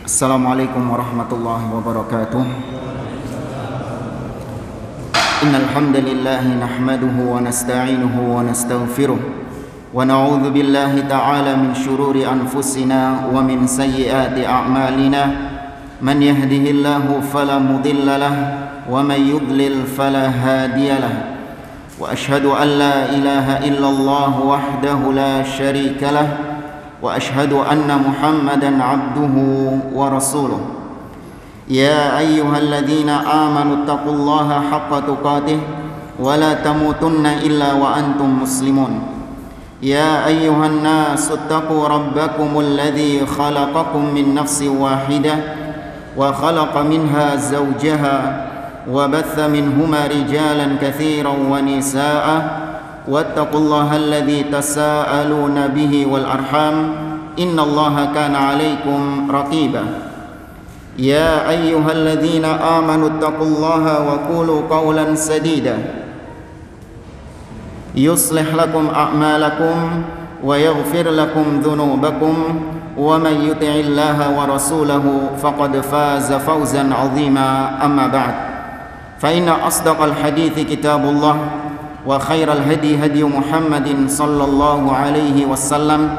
Assalamualaikum warahmatullahi wabarakatuh. Innal hamdalillah nahmaduhu wa nasta'inuhu wa nastaghfiruh wa na'udzu billahi ta'ala min shururi anfusina wa min sayyiati a'malina. Man yahdihillahu fala mudilla lahu wa man yudlil fala hadiya lahu. Wa ashhadu an la ilaha illallah wahdahu la syarika lahu wa ashhadu anna Muhammadan abduhu wa rasuluh. Ya ayyuhalladzina amanu taqullaha haqqa tuqatih wa la tamutunna illa wa antum muslimun. Ya ayyuhan nasu taqu rabbakumul ladzi khalaqakum min nafsin wahidah wa khalaqa minha zawjaha wa batha minhuma rijalan katsiran wa nisaa'a wattaqullaha alladzi tasaaluna bihi wal arham innallaha kana 'alaikum raqiba. Ya ayyuhalladzina amanu taqullaha wa qulu qawlan sadida yuslih lakum a'malakum wa yaghfir lakum dhunubakum wa man yuti'illaha wa rasulahu faqad faza fawzan 'azima. Amma ba'd, fa inna asdaqal hadithi kitabullah wa khairal hadi hadi Muhammadin sallallahu alaihi wasallam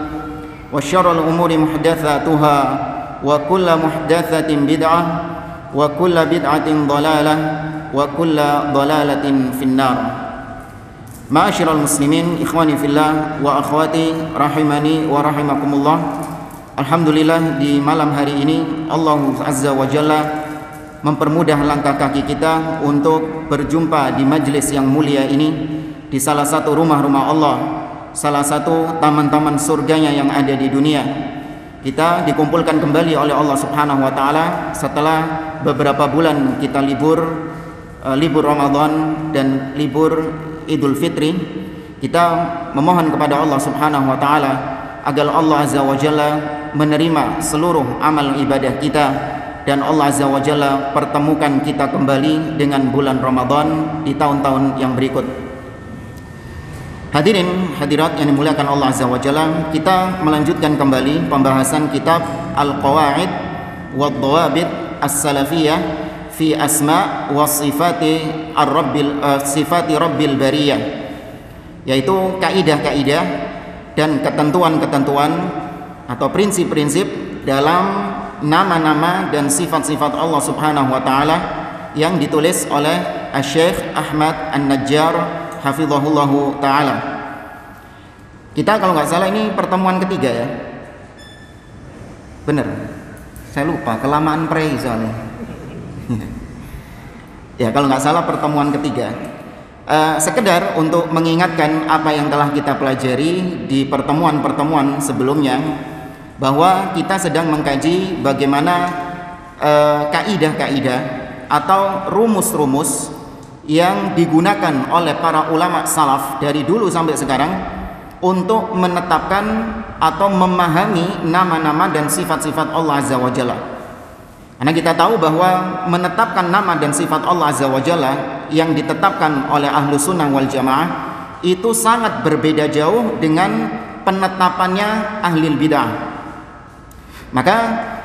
wa syarrul umuri muhdatsatuha wa kullu muhdatsatin bid'ah wa kullu bid'atin dhalalah wa kullu dhalalatin finnar. Ma'asyiral muslimin, ikhwani fillah wa akhwati rahimani wa rahimakumullah. Alhamdulillah, di malam hari ini Allah Azza wa Jalla mempermudah langkah kaki kita untuk berjumpa di majlis yang mulia ini, di salah satu rumah-rumah Allah, salah satu taman-taman surganya yang ada di dunia. Kita dikumpulkan kembali oleh Allah Subhanahu wa taala setelah beberapa bulan kita libur Ramadan dan libur Idul Fitri. Kita memohon kepada Allah Subhanahu wa taala agar Allah Azza wa Jalla menerima seluruh amal ibadah kita, dan Allah Azza wa Jalla pertemukan kita kembali dengan bulan Ramadan di tahun-tahun yang berikut. Hadirin hadirat yang dimuliakan Allah Azza wa Jalla, kita melanjutkan kembali pembahasan kitab Al-Qawaid wa Dhawabit As-Salafiyah fi Asma wa Sifati Rabbil Bariyah, yaitu kaidah-kaidah dan ketentuan-ketentuan atau prinsip-prinsip dalam nama-nama dan sifat-sifat Allah Subhanahu wa taala yang ditulis oleh Syekh Ahmad An-Najjar hafizahullahu taala. Kita kalau nggak salah ini pertemuan ketiga ya. Bener. Saya lupa, kelamaan prei soalnya. Ya, kalau nggak salah pertemuan ketiga. Sekedar untuk mengingatkan apa yang telah kita pelajari di pertemuan-pertemuan sebelumnya, bahwa kita sedang mengkaji bagaimana kaidah-kaidah atau rumus-rumus yang digunakan oleh para ulama salaf dari dulu sampai sekarang untuk menetapkan atau memahami nama-nama dan sifat-sifat Allah Azza wa Jalla. Karena kita tahu bahwa menetapkan nama dan sifat Allah Azza wa Jalla yang ditetapkan oleh ahlu sunnah wal jamaah itu sangat berbeda jauh dengan penetapannya ahli bidah. Maka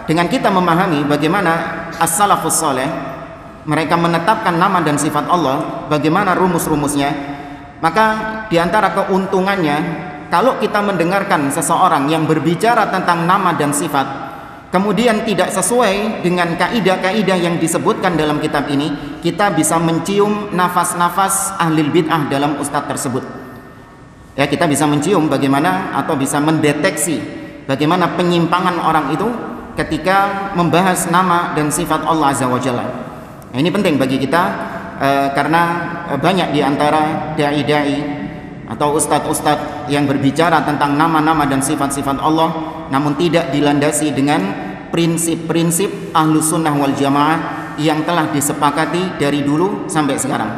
dengan kita memahami bagaimana as-salafus saleh mereka menetapkan nama dan sifat Allah, bagaimana rumus-rumusnya, maka diantara keuntungannya kalau kita mendengarkan seseorang yang berbicara tentang nama dan sifat kemudian tidak sesuai dengan kaidah-kaidah yang disebutkan dalam kitab ini, kita bisa mencium nafas-nafas ahli bid'ah dalam ustadz tersebut. Ya, kita bisa mencium bagaimana atau bisa mendeteksi bagaimana penyimpangan orang itu ketika membahas nama dan sifat Allah Azza wa Jalla. Nah, ini penting bagi kita karena banyak di antara dai-dai atau ustadz-ustadz yang berbicara tentang nama-nama dan sifat-sifat Allah namun tidak dilandasi dengan prinsip-prinsip ahlu sunnah wal jamaah yang telah disepakati dari dulu sampai sekarang.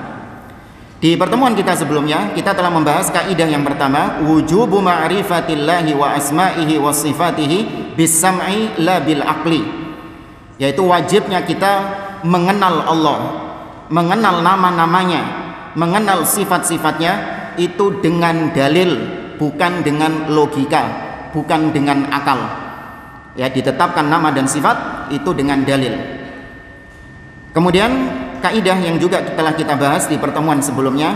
Di pertemuan kita sebelumnya kita telah membahas kaidah yang pertama, wujubu ma'rifatillahi wa asma'ihi wa sifatihi bis-sam'i la bil aqli, yaitu wajibnya kita mengenal Allah, mengenal nama-namanya, mengenal sifat-sifatnya itu dengan dalil, bukan dengan logika, bukan dengan akal. Ya, ditetapkan nama dan sifat itu dengan dalil. Kemudian kaidah yang juga telah kita bahas di pertemuan sebelumnya,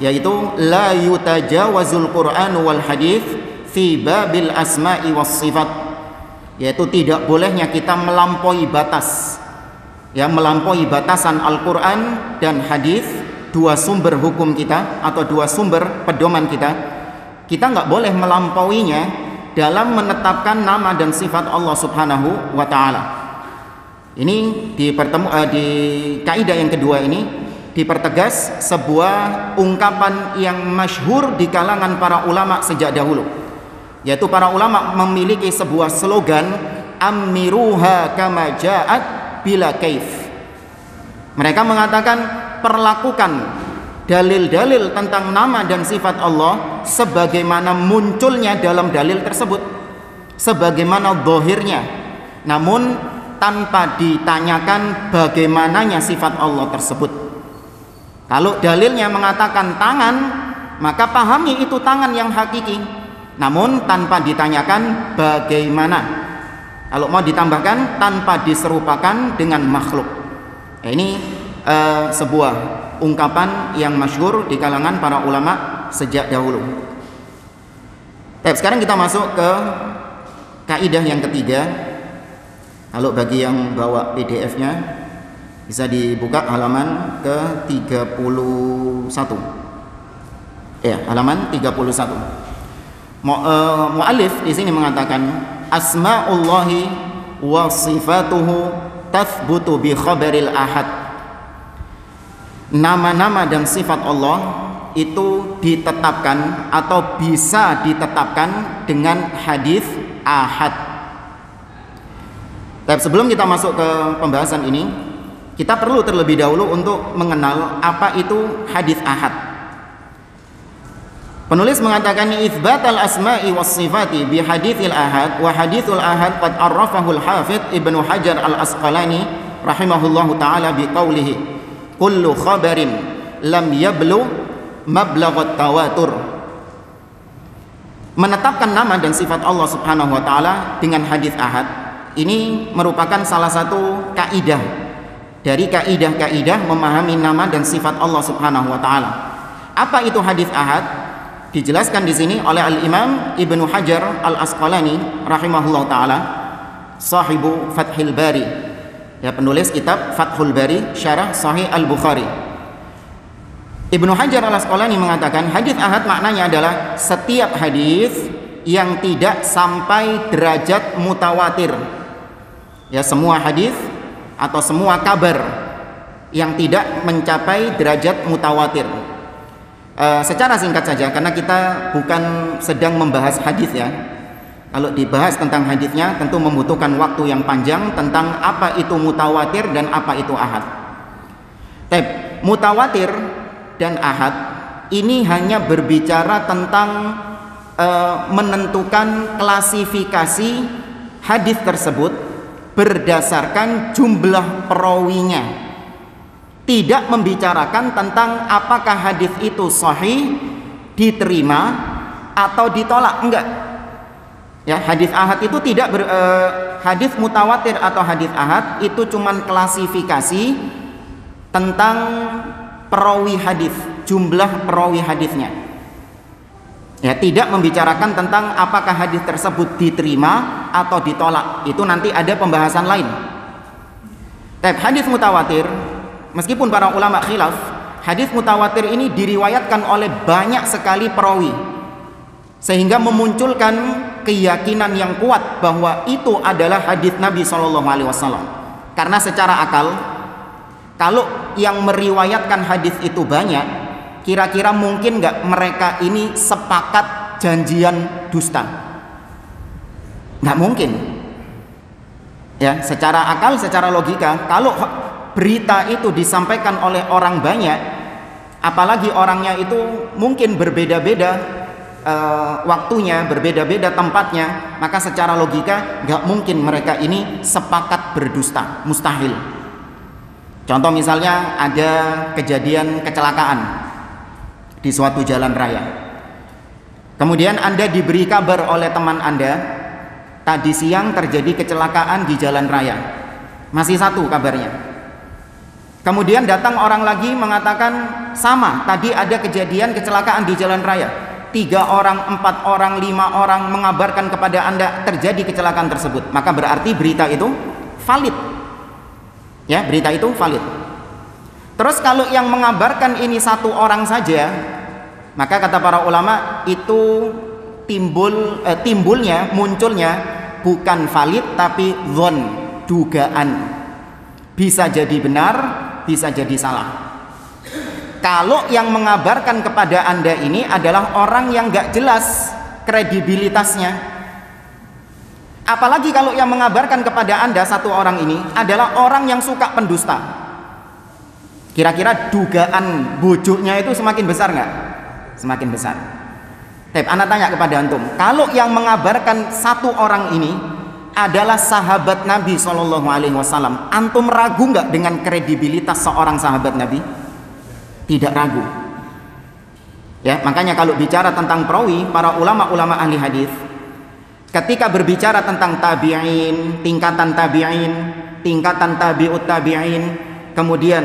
yaitu la yutajawazul Qur'an wal hadits fi babil asma'i was sifat, yaitu tidak bolehnya kita melampaui batas, ya, melampaui batasan Al-Qur'an dan hadis, dua sumber hukum kita atau dua sumber pedoman kita nggak boleh melampauinya dalam menetapkan nama dan sifat Allah Subhanahu wa taala. Ini di kaidah yang kedua ini dipertegas sebuah ungkapan yang masyhur di kalangan para ulama sejak dahulu, yaitu para ulama memiliki sebuah slogan amiruha kama ja'at bila kaif. Mereka mengatakan perlakukan dalil-dalil tentang nama dan sifat Allah sebagaimana munculnya dalam dalil tersebut, sebagaimana zahirnya, namun tanpa ditanyakan bagaimananya sifat Allah tersebut. Kalau dalilnya mengatakan tangan, maka pahami itu tangan yang hakiki, namun tanpa ditanyakan bagaimana. Kalau mau ditambahkan tanpa diserupakan dengan makhluk. Ini sebuah ungkapan yang masyhur di kalangan para ulama sejak dahulu. Sekarang kita masuk ke kaidah yang ketiga. Kalau bagi yang bawa PDF-nya bisa dibuka halaman ke-31. Ya, halaman 31. Mu'allif di sini mengatakan asma'ullahi wa sifatuhu tathbutu bi khabaril ahad. Nama-nama dan sifat Allah itu ditetapkan atau bisa ditetapkan dengan hadis ahad. Tapi sebelum kita masuk ke pembahasan ini, kita perlu terlebih dahulu untuk mengenal apa itu hadis ahad. Penulis mengatakan itsbatal asma'i was sifati bi haditsil ahad wa haditsul ahad qad arrafahu al-hafidz Ibnu Hajar al-Asqalani rahimahullahu taala bi qawlihi kullu khabarin lam yablu mablaghat tawatur. Menetapkan nama dan sifat Allah Subhanahu wa taala dengan hadis ahad ini merupakan salah satu kaidah dari kaidah-kaidah memahami nama dan sifat Allah Subhanahu wa taala. Apa itu hadis ahad? Dijelaskan di sini oleh Al-Imam Ibnu Hajar Al-Asqalani rahimahullah taala, sahibu Fathul Bari, ya, penulis kitab Fathul Bari syarah Sahih Al-Bukhari. Ibnu Hajar Al-Asqalani mengatakan hadis ahad maknanya adalah setiap hadis yang tidak sampai derajat mutawatir. Ya, semua hadis atau semua kabar yang tidak mencapai derajat mutawatir. Secara singkat saja, karena kita bukan sedang membahas hadis ya. Kalau dibahas tentang hadisnya tentu membutuhkan waktu yang panjang tentang apa itu mutawatir dan apa itu ahad. Mutawatir dan ahad ini hanya berbicara tentang menentukan klasifikasi hadis tersebut berdasarkan jumlah perawinya, tidak membicarakan tentang apakah hadis itu sahih, diterima atau ditolak, enggak. Ya, hadis ahad itu tidak hadis mutawatir atau hadis ahad itu cuman klasifikasi tentang perawi hadis, jumlah perawi hadisnya. Ya, tidak membicarakan tentang apakah hadis tersebut diterima atau ditolak. Itu nanti ada pembahasan lain. Hadis mutawatir, meskipun para ulama khilaf, hadis mutawatir ini diriwayatkan oleh banyak sekali perawi, sehingga memunculkan keyakinan yang kuat bahwa itu adalah hadis Nabi SAW. Karena secara akal, kalau yang meriwayatkan hadis itu banyak, kira-kira mungkin nggak mereka ini sepakat janjian dusta? Nggak mungkin. Ya, secara akal, secara logika, kalau berita itu disampaikan oleh orang banyak, apalagi orangnya itu mungkin berbeda-beda waktunya, berbeda-beda tempatnya, maka secara logika nggak mungkin mereka ini sepakat berdusta, mustahil. Contoh misalnya ada kejadian kecelakaan di suatu jalan raya. Kemudian Anda diberi kabar oleh teman Anda tadi siang terjadi kecelakaan di jalan raya. Masih satu kabarnya. Kemudian datang orang lagi mengatakan sama, tadi ada kejadian kecelakaan di jalan raya. 3 orang, 4 orang, 5 orang mengabarkan kepada Anda terjadi kecelakaan tersebut. Maka berarti berita itu valid. Ya, berita itu valid. Terus kalau yang mengabarkan ini 1 orang saja, maka kata para ulama itu munculnya bukan valid tapi dhon, dugaan. Bisa jadi benar, bisa jadi salah. Kalau yang mengabarkan kepada Anda ini adalah orang yang gak jelas kredibilitasnya, apalagi kalau yang mengabarkan kepada Anda 1 orang ini adalah orang yang suka pendusta, kira-kira dugaan bujuknya itu semakin besar nggak? Semakin besar. Tapi Anda tanya kepada antum, kalau yang mengabarkan 1 orang ini adalah sahabat Nabi SAW, antum ragu nggak dengan kredibilitas seorang sahabat Nabi? Tidak ragu. Ya, makanya kalau bicara tentang perawi, para ulama-ulama ahli hadis ketika berbicara tentang tabi'in, tingkatan tabi'in, tingkatan tabi'ut tabi'in, kemudian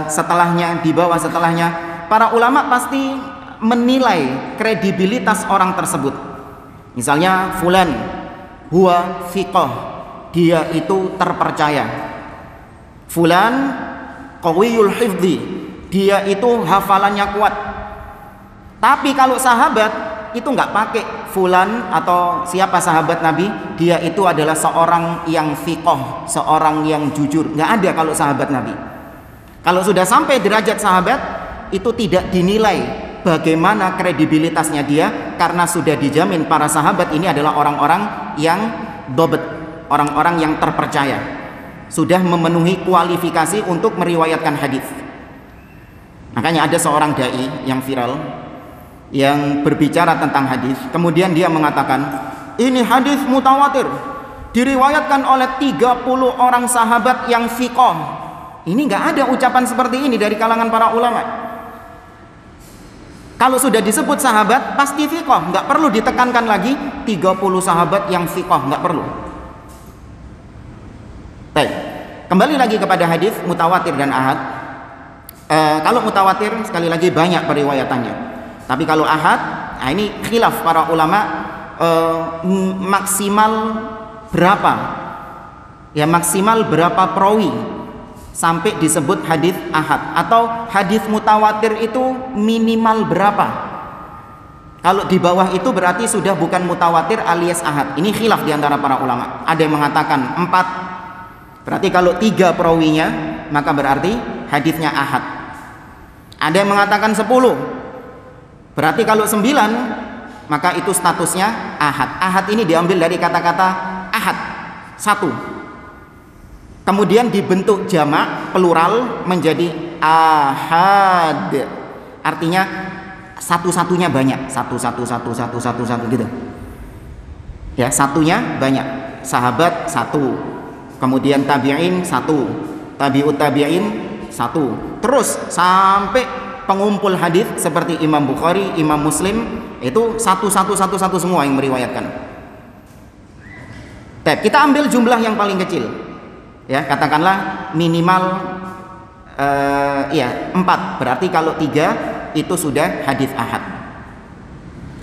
setelahnya, di bawah setelahnya, para ulama pasti menilai kredibilitas orang tersebut. Misalnya fulan huwa thiqah, dia itu terpercaya. Fulan qawiyul hifdzi, dia itu hafalannya kuat. Tapi kalau sahabat itu nggak pakai fulan atau siapa sahabat Nabi, dia itu adalah seorang yang thiqah, seorang yang jujur. Nggak ada kalau sahabat Nabi. Kalau sudah sampai derajat sahabat, itu tidak dinilai bagaimana kredibilitasnya dia, karena sudah dijamin para sahabat ini adalah orang-orang yang dobet, orang-orang yang terpercaya, sudah memenuhi kualifikasi untuk meriwayatkan hadis. Makanya ada seorang dai yang viral yang berbicara tentang hadis, kemudian dia mengatakan ini hadis mutawatir, diriwayatkan oleh 30 orang sahabat yang thiqah. Ini nggak ada ucapan seperti ini dari kalangan para ulama. Kalau sudah disebut sahabat pasti thiqah, nggak perlu ditekankan lagi 30 sahabat yang thiqah, nggak perlu. Baik, kembali lagi kepada hadis mutawatir dan ahad. Kalau mutawatir sekali lagi banyak periwayatannya, tapi kalau ahad, nah ini khilaf para ulama, maksimal berapa? Ya, maksimal berapa perawi sampai disebut hadis ahad, atau hadis mutawatir itu minimal berapa? Kalau di bawah itu berarti sudah bukan mutawatir alias ahad. Ini khilaf di antara para ulama. Ada yang mengatakan 4, berarti kalau 3 perawinya maka berarti hadisnya ahad. Ada yang mengatakan 10, berarti kalau 9 maka itu statusnya ahad. Ahad ini diambil dari kata-kata ahad, 1. Kemudian dibentuk jamak plural menjadi ahad. Artinya satu-satunya banyak, satu gitu. Ya, satunya banyak. Sahabat 1, kemudian tabi'in 1, tabi'ut tabi'in 1. Terus sampai pengumpul hadis seperti Imam Bukhari, Imam Muslim, itu satu semua yang meriwayatkan. Kita ambil jumlah yang paling kecil. Ya, katakanlah minimal 4, berarti kalau 3 itu sudah hadis ahad.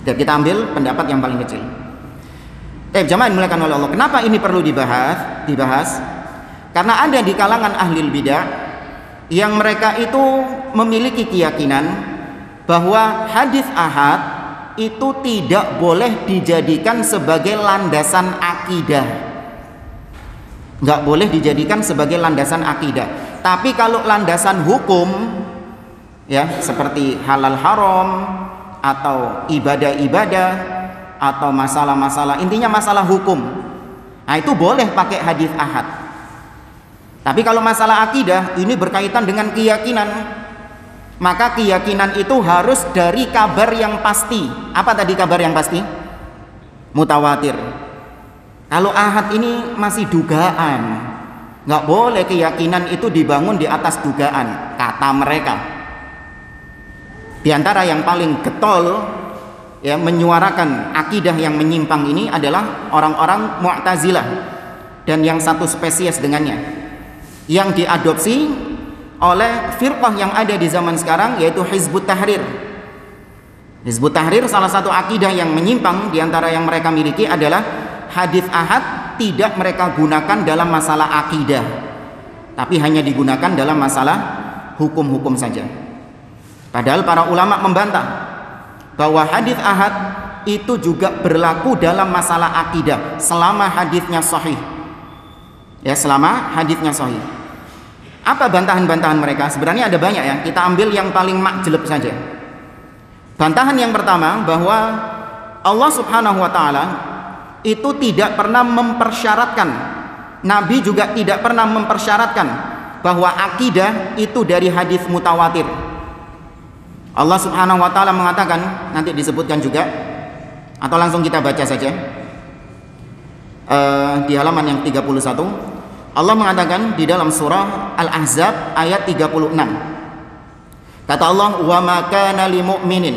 Dan kita ambil pendapat yang paling kecil. Jamaah dimuliakan oleh Allah, kenapa ini perlu dibahas? Karena ada di kalangan ahli bidah yang mereka itu memiliki keyakinan bahwa hadis ahad itu tidak boleh dijadikan sebagai landasan akidah. Nggak boleh dijadikan sebagai landasan akidah. Tapi kalau landasan hukum, ya seperti halal haram atau ibadah-ibadah atau masalah-masalah, intinya masalah hukum, nah itu boleh pakai hadis ahad. Tapi kalau masalah akidah ini berkaitan dengan keyakinan, maka keyakinan itu harus dari kabar yang pasti. Apa tadi kabar yang pasti? Mutawatir. Kalau ahad ini masih dugaan, nggak boleh keyakinan itu dibangun di atas dugaan, kata mereka. Di antara yang paling getol ya menyuarakan akidah yang menyimpang ini adalah orang-orang Mu'tazilah dan yang satu spesies dengannya, yang diadopsi oleh firqah yang ada di zaman sekarang, yaitu Hizbut Tahrir. Hizbut Tahrir salah satu akidah yang menyimpang di antara yang mereka miliki adalah hadis ahad tidak mereka gunakan dalam masalah akidah, tapi hanya digunakan dalam masalah hukum-hukum saja. Padahal para ulama membantah bahwa hadis ahad itu juga berlaku dalam masalah akidah selama hadisnya sahih. Ya, selama hadisnya sahih. Apa bantahan-bantahan mereka? Sebenarnya ada banyak ya. Kita ambil yang paling makjeleb saja. Bantahan yang pertama bahwa Allah Subhanahu wa taala itu tidak pernah mempersyaratkan, Nabi juga tidak pernah mempersyaratkan bahwa akidah itu dari hadis mutawatir. Allah Subhanahu wa taala mengatakan, nanti disebutkan juga atau langsung kita baca saja. Di halaman yang 31 Allah mengatakan di dalam surah Al-Ahzab ayat 36. Kata Allah, "Wa ma kana lil mu'minin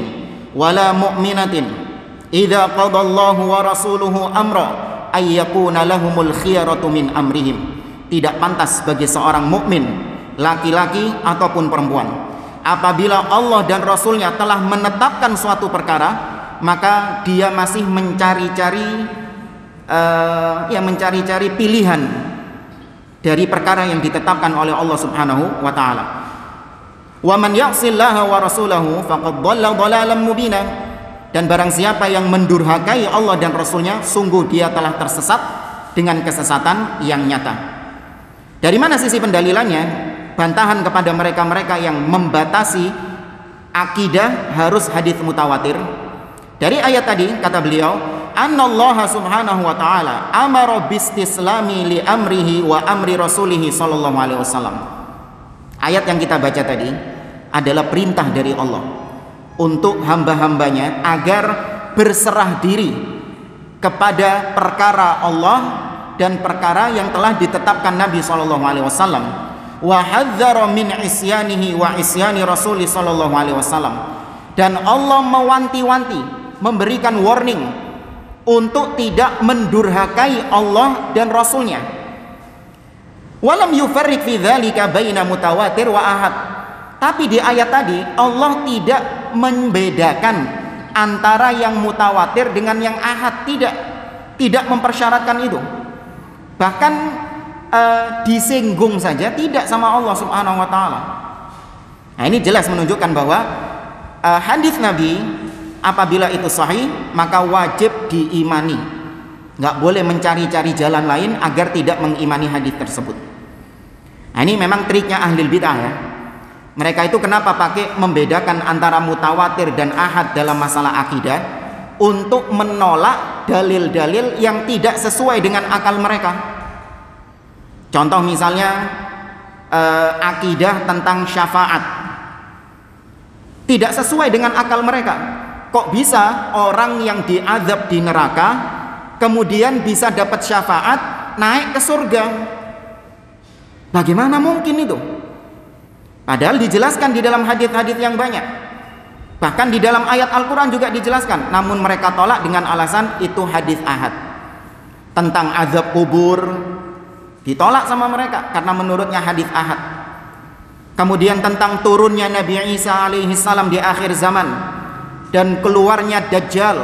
wala mu'minatin idza qadallahu wa rasuluhu amra ay yakuna lahumul khiyaratu min amrihim." Tidak pantas bagi seorang mukmin, laki-laki ataupun perempuan, apabila Allah dan Rasulnya telah menetapkan suatu perkara, maka dia masih mencari-cari pilihan dari perkara yang ditetapkan oleh Allah Subhanahu wa taala. Wa man ya'sillaha wa rasulahu faqad dhalla dhalalan mubina. Dan barang siapa yang mendurhakai Allah dan Rasulnya, sungguh dia telah tersesat dengan kesesatan yang nyata. Dari mana sisi pendalilannya? Bantahan kepada mereka-mereka yang membatasi akidah harus hadis mutawatir. Dari ayat tadi kata beliau, "Annallaha subhanahu wa ta'ala amara bistislami li amrihi wa amri rasulihi sallallahu alaihi wasallam." Ayat yang kita baca tadi adalah perintah dari Allah untuk hamba-hambanya agar berserah diri kepada perkara Allah dan perkara yang telah ditetapkan Nabi sallallahu alaihi wasallam. Wa hadzara min isyanihi wa isyani rasuli sallallahu alaihi wasallam. Dan Allah mewanti-wanti, memberikan warning untuk tidak mendurhakai Allah dan Rasulnya. Walam yufarriq fi dzalika baina mutawatir wa ahad. Tapi di ayat tadi Allah tidak membedakan antara yang mutawatir dengan yang ahad, tidak mempersyaratkan itu. Bahkan disinggung saja tidak sama Allah Subhanahu wa taala. Nah, ini jelas menunjukkan bahwa hadis Nabi apabila itu sahih maka wajib diimani. Nggak boleh mencari-cari jalan lain agar tidak mengimani hadis tersebut. Nah, ini memang triknya ahli bid'ah ya. Mereka itu kenapa pakai membedakan antara mutawatir dan ahad dalam masalah akidah, untuk menolak dalil-dalil yang tidak sesuai dengan akal mereka. Contoh misalnya akidah tentang syafaat tidak sesuai dengan akal mereka. Kok bisa orang yang diazab di neraka kemudian bisa dapat syafaat naik ke surga? Bagaimana mungkin itu? Padahal dijelaskan di dalam hadis-hadis yang banyak. Bahkan di dalam ayat Al-Quran juga dijelaskan. Namun mereka tolak dengan alasan itu hadis ahad. Tentang azab kubur ditolak sama mereka karena menurutnya hadis ahad. Kemudian tentang turunnya Nabi Isa alaihi salam di akhir zaman dan keluarnya Dajjal,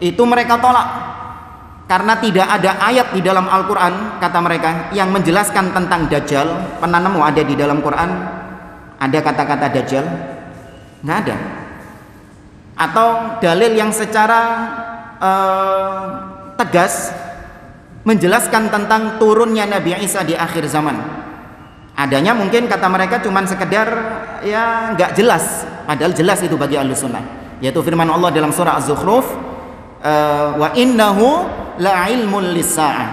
itu mereka tolak karena tidak ada ayat di dalam Al-Quran, kata mereka, yang menjelaskan tentang Dajjal. Pernah nemu ada di dalam Quran ada kata-kata Dajjal? Nggak ada. Atau dalil yang secara tegas menjelaskan tentang turunnya Nabi Isa di akhir zaman. Adanya mungkin kata mereka cuman sekedar ya nggak jelas, padahal jelas itu bagi Ahlus Sunnah, yaitu firman Allah dalam surah Az-Zukhruf, wa innahu la ilmun lis-sa'ah,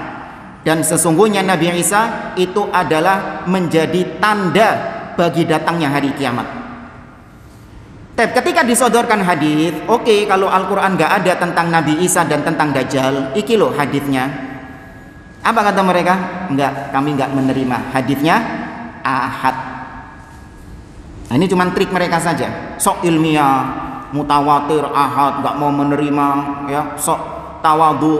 dan sesungguhnya Nabi Isa itu adalah menjadi tanda bagi datangnya hari kiamat. Ketika disodorkan hadis, oke, kalau Al-Quran nggak ada tentang Nabi Isa dan tentang Dajjal, iki loh hadisnya. Apa kata mereka? Enggak, kami nggak menerima hadisnya ahad. Nah, ini cuma trik mereka saja, sok ilmiah, mutawatir, ahad, nggak mau menerima, ya sok tawadhu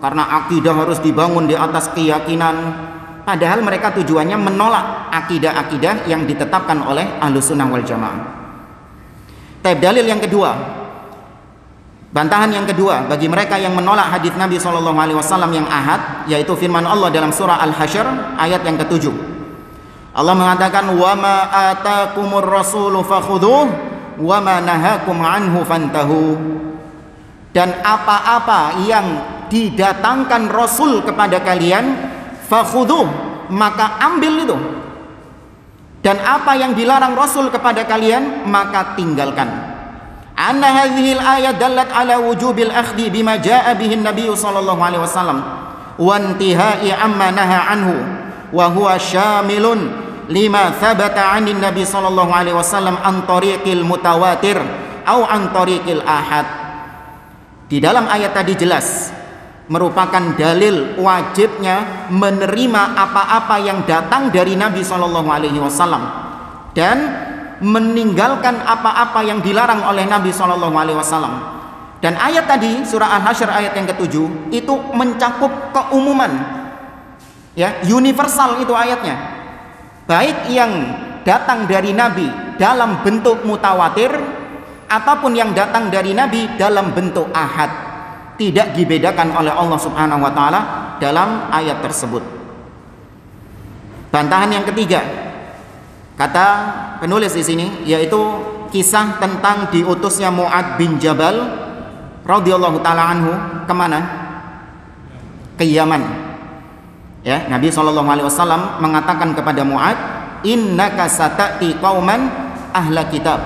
karena akidah harus dibangun di atas keyakinan. Padahal mereka tujuannya menolak akidah-akidah yang ditetapkan oleh Ahlussunnah wal Jamaah. Dalil yang kedua, bantahan yang kedua bagi mereka yang menolak hadis Nabi SAW yang ahad, yaitu firman Allah dalam surah Al-Hasyr ayat yang ke-7. Allah mengatakan, wa ma atakumur rasulu fakhudhuh wa ma nahakum anhu fantahu. Dan apa-apa yang didatangkan Rasul kepada kalian, fakhudhuh, maka ambil itu. Dan apa yang dilarang Rasul kepada kalian, maka tinggalkan. Anna hadhil ayat dallat ala wujubil akhdhi bima jaa bihi Nabi sallallahu alaihi wasallam wa intihai amma naha anhu wa huwa syamilun lima thabata 'anin Nabi sallallahu alaihi wasallam an tariqil mutawatir au an tariqil ahad. Di dalam ayat tadi jelas merupakan dalil wajibnya menerima apa-apa yang datang dari Nabi sallallahu alaihi wasallam dan meninggalkan apa-apa yang dilarang oleh Nabi sallallahu alaihi wasallam. Dan ayat tadi surah Al-Hasyr ayat yang ke-7 itu mencakup keumuman, ya, universal itu ayatnya. Baik yang datang dari Nabi dalam bentuk mutawatir ataupun yang datang dari Nabi dalam bentuk ahad, tidak dibedakan oleh Allah Subhanahu wa taala dalam ayat tersebut. Bantahan yang ketiga, kata penulis di sini, yaitu kisah tentang diutusnya Mu'adz bin Jabal radhiyallahu taala anhu kemana? Ke Yaman. Ya, Nabi SAW mengatakan kepada Mu'adz, innaka sata'ti qauman ahla kitab.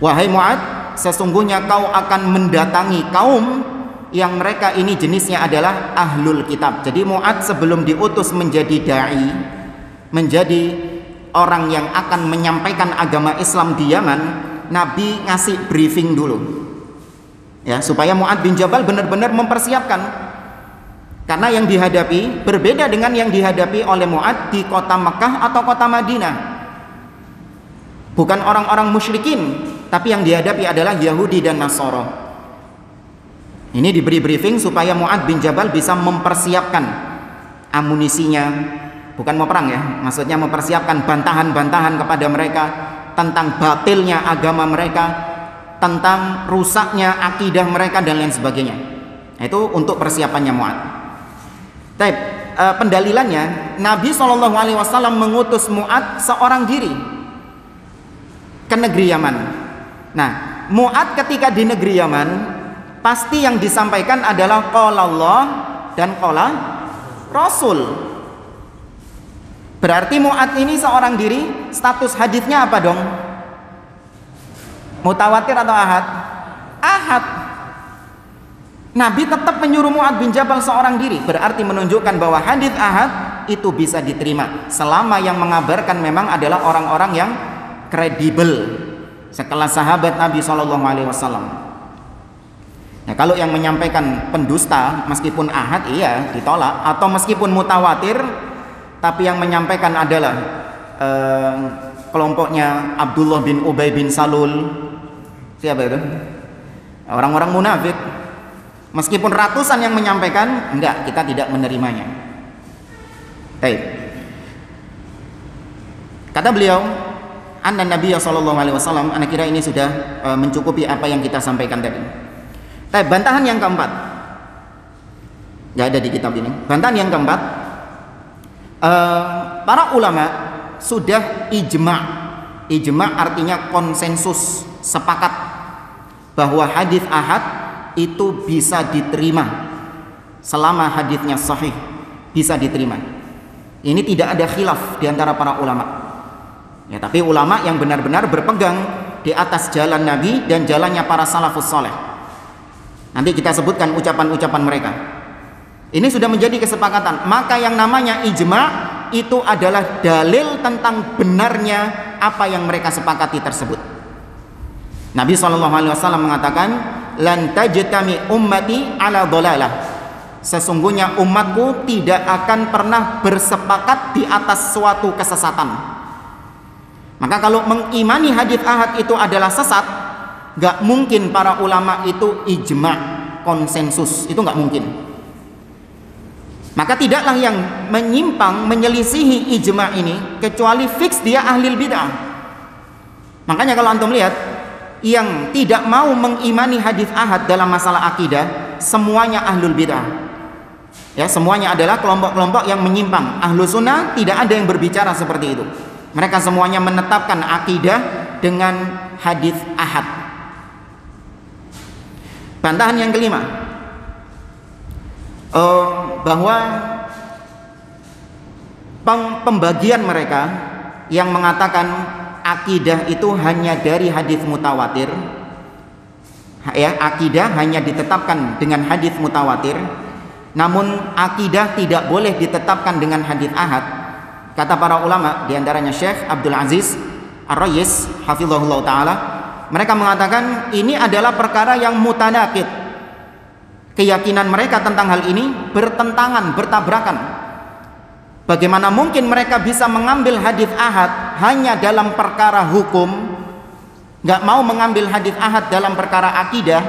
Wahai Mu'adz, sesungguhnya kau akan mendatangi kaum yang mereka ini jenisnya adalah ahlul kitab. Jadi Mu'adz sebelum diutus menjadi dai, menjadi orang yang akan menyampaikan agama Islam di Yaman, Nabi ngasih briefing dulu, ya, supaya Mu'adz bin Jabal benar-benar mempersiapkan. Karena yang dihadapi berbeda dengan yang dihadapi oleh Mu'adz di kota Mekah atau kota Madinah. Bukan orang-orang musyrikin, tapi yang dihadapi adalah Yahudi dan Nasara. Ini diberi briefing supaya Mu'adz bin Jabal bisa mempersiapkan amunisinya, bukan mau perang ya, maksudnya mempersiapkan bantahan-bantahan kepada mereka tentang batilnya agama mereka, tentang rusaknya akidah mereka dan lain sebagainya. Itu untuk persiapannya Mu'adz. Pendalilannya, Nabi SAW mengutus Mu'adz seorang diri ke negeri Yaman. Nah, Mu'adz ketika di negeri Yaman, pasti yang disampaikan adalah qala Allah dan qala Rasul. Berarti Mu'adz ini seorang diri, status hadisnya apa dong? Mutawatir atau ahad? Ahad. Nabi tetap menyuruh Mu'adz bin Jabal seorang diri, berarti menunjukkan bahwa hadis ahad itu bisa diterima selama yang mengabarkan memang adalah orang-orang yang kredibel, sekelas sahabat Nabi SAW. Nah, kalau yang menyampaikan pendusta meskipun ahad, iya ditolak, atau meskipun mutawatir tapi yang menyampaikan adalah kelompoknya Abdullah bin Ubay bin Salul, siapa itu? Orang-orang munafik. Meskipun ratusan yang menyampaikan, enggak, kita tidak menerimanya. Baik. Kata beliau, anna Nabi sallallahu alaihi wasallam, ana kira ini sudah mencukupi apa yang kita sampaikan tadi. Baik, bantahan yang keempat. Enggak ada di kitab ini. Bantahan yang keempat, para ulama sudah ijma'. Ijma' artinya konsensus, sepakat bahwa hadis ahad itu bisa diterima selama hadisnya sahih, bisa diterima. Ini tidak ada khilaf di antara para ulama. Ya, tapi ulama yang benar-benar berpegang di atas jalan Nabi dan jalannya para salafus saleh. Nanti kita sebutkan ucapan-ucapan mereka. Ini sudah menjadi kesepakatan. Maka yang namanya ijma' itu adalah dalil tentang benarnya apa yang mereka sepakati tersebut. Nabi SAW mengatakan, lan tajtami ummati ala dhalalah. Sesungguhnya umatku tidak akan pernah bersepakat di atas suatu kesesatan. Maka kalau mengimani hadis ahad itu adalah sesat, Nggak mungkin para ulama itu ijma, konsensus, itu nggak mungkin. Maka tidaklah yang menyimpang, menyelisihi ijma ini kecuali fix dia ahlul bid'ah. Makanya kalau antum lihat yang tidak mau mengimani hadis ahad dalam masalah akidah, semuanya ahlul bid'ah. Ya, semuanya adalah kelompok-kelompok yang menyimpang. Ahlu sunnah tidak ada yang berbicara seperti itu. Mereka semuanya menetapkan akidah dengan hadis ahad. Bantahan yang kelima, bahwa pembagian mereka yang mengatakan akidah itu hanya dari hadis mutawatir, ya, akidah hanya ditetapkan dengan hadis mutawatir, namun akidah tidak boleh ditetapkan dengan hadis ahad. Kata para ulama, diantaranya Syekh Abdul Aziz Ar-Rayis hafizahullah ta'ala, mereka mengatakan ini adalah perkara yang mutanaqid. Keyakinan mereka tentang hal ini bertentangan, bertabrakan. Bagaimana mungkin mereka bisa mengambil hadis ahad hanya dalam perkara hukum, nggak mau mengambil hadis ahad dalam perkara akidah,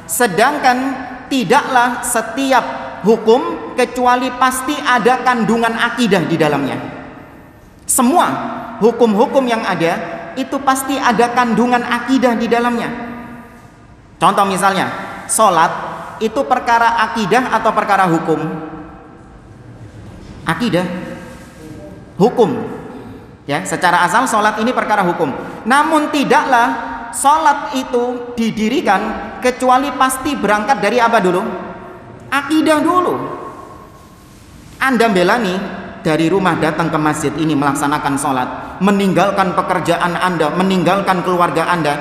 sedangkan tidaklah setiap hukum kecuali pasti ada kandungan akidah di dalamnya. Semua hukum-hukum yang ada itu pasti ada kandungan akidah di dalamnya. Contoh misalnya, sholat itu perkara akidah atau perkara hukum? Akidah, hukum. Ya, secara asal sholat ini perkara hukum. Namun tidaklah sholat itu didirikan kecuali pasti berangkat dari apa dulu? Akidah dulu. Anda belani dari rumah datang ke masjid ini melaksanakan sholat, meninggalkan pekerjaan Anda, meninggalkan keluarga Anda,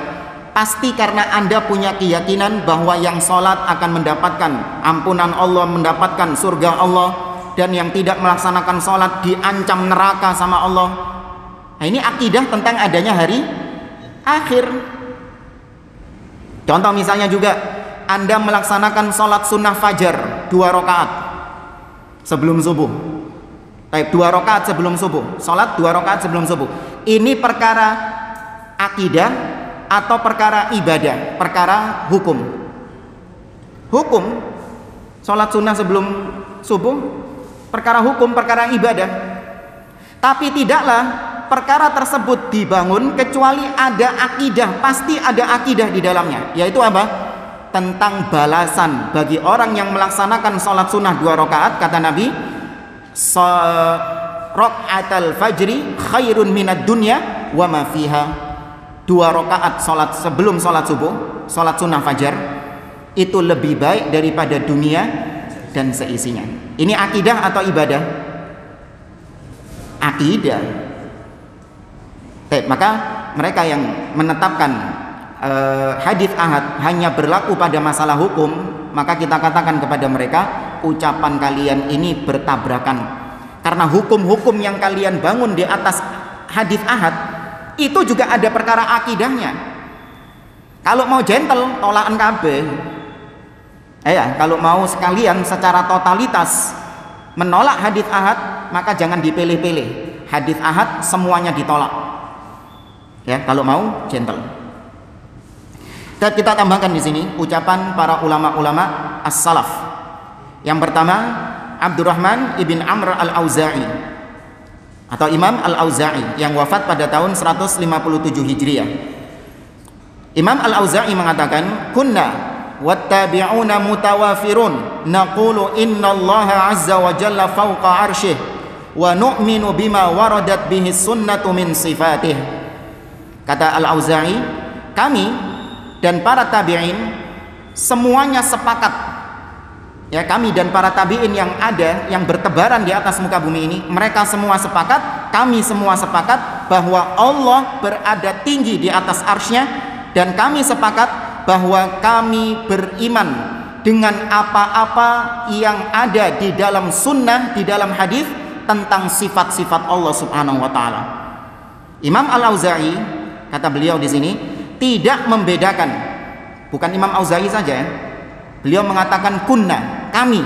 pasti karena Anda punya keyakinan bahwa yang sholat akan mendapatkan ampunan Allah, mendapatkan surga Allah, dan yang tidak melaksanakan sholat diancam neraka sama Allah. Nah, ini akidah tentang adanya hari akhir. Contoh misalnya juga, Anda melaksanakan sholat sunnah fajar 2 rakaat sebelum subuh. 2 rakaat sebelum subuh, sholat 2 rakaat sebelum subuh. Ini perkara akidah atau perkara ibadah, perkara hukum? Hukum. Sholat sunnah sebelum subuh perkara hukum, perkara ibadah. Tapi tidaklah perkara tersebut dibangun kecuali ada akidah, pasti ada akidah di dalamnya. Yaitu apa? Tentang balasan bagi orang yang melaksanakan sholat sunnah 2 rakaat. Kata Nabi, rakaatal fajri khairun minad dunya wa ma fiha. 2 rakaat sholat sebelum sholat subuh, sholat sunnah fajar, itu lebih baik daripada dunia dan seisinya. Ini akidah atau ibadah? Akidah. Maka mereka yang menetapkan hadis ahad hanya berlaku pada masalah hukum, maka kita katakan kepada mereka, ucapan kalian ini bertabrakan. Karena hukum-hukum yang kalian bangun di atas hadis ahad itu juga ada perkara akidahnya. Kalau mau gentle, tolakan kabeh. Ya, kalau mau sekalian secara totalitas menolak hadis ahad, maka jangan dipilih-pilih. Hadis ahad semuanya ditolak. Ya, kalau mau gentle. Kita tambahkan di sini ucapan para ulama-ulama as-salaf. Yang pertama, Abdurrahman ibn Amr al-Auza'i atau Imam al-Auza'i yang wafat pada tahun 157 Hijriah. Imam al-Auza'i mengatakan, "Kunna wattabi'una mutawafirun naqulu innallaha azza wa jalla fawqa 'arsyih wa nu'minu bima waradat bihi sunnatu min sifatih." Kata al-Auza'i, kami dan para tabi'in semuanya sepakat, ya, kami dan para tabi'in yang ada, yang bertebaran di atas muka bumi ini, mereka semua sepakat, kami semua sepakat bahwa Allah berada tinggi di atas arsy-Nya, dan kami sepakat bahwa kami beriman dengan apa-apa yang ada di dalam sunnah, di dalam hadis tentang sifat-sifat Allah Subhanahu wa taala. Imam Al-Auza'i, kata beliau di sini, tidak membedakan, bukan Imam Auza'i saja, ya. Beliau mengatakan kunna, kami,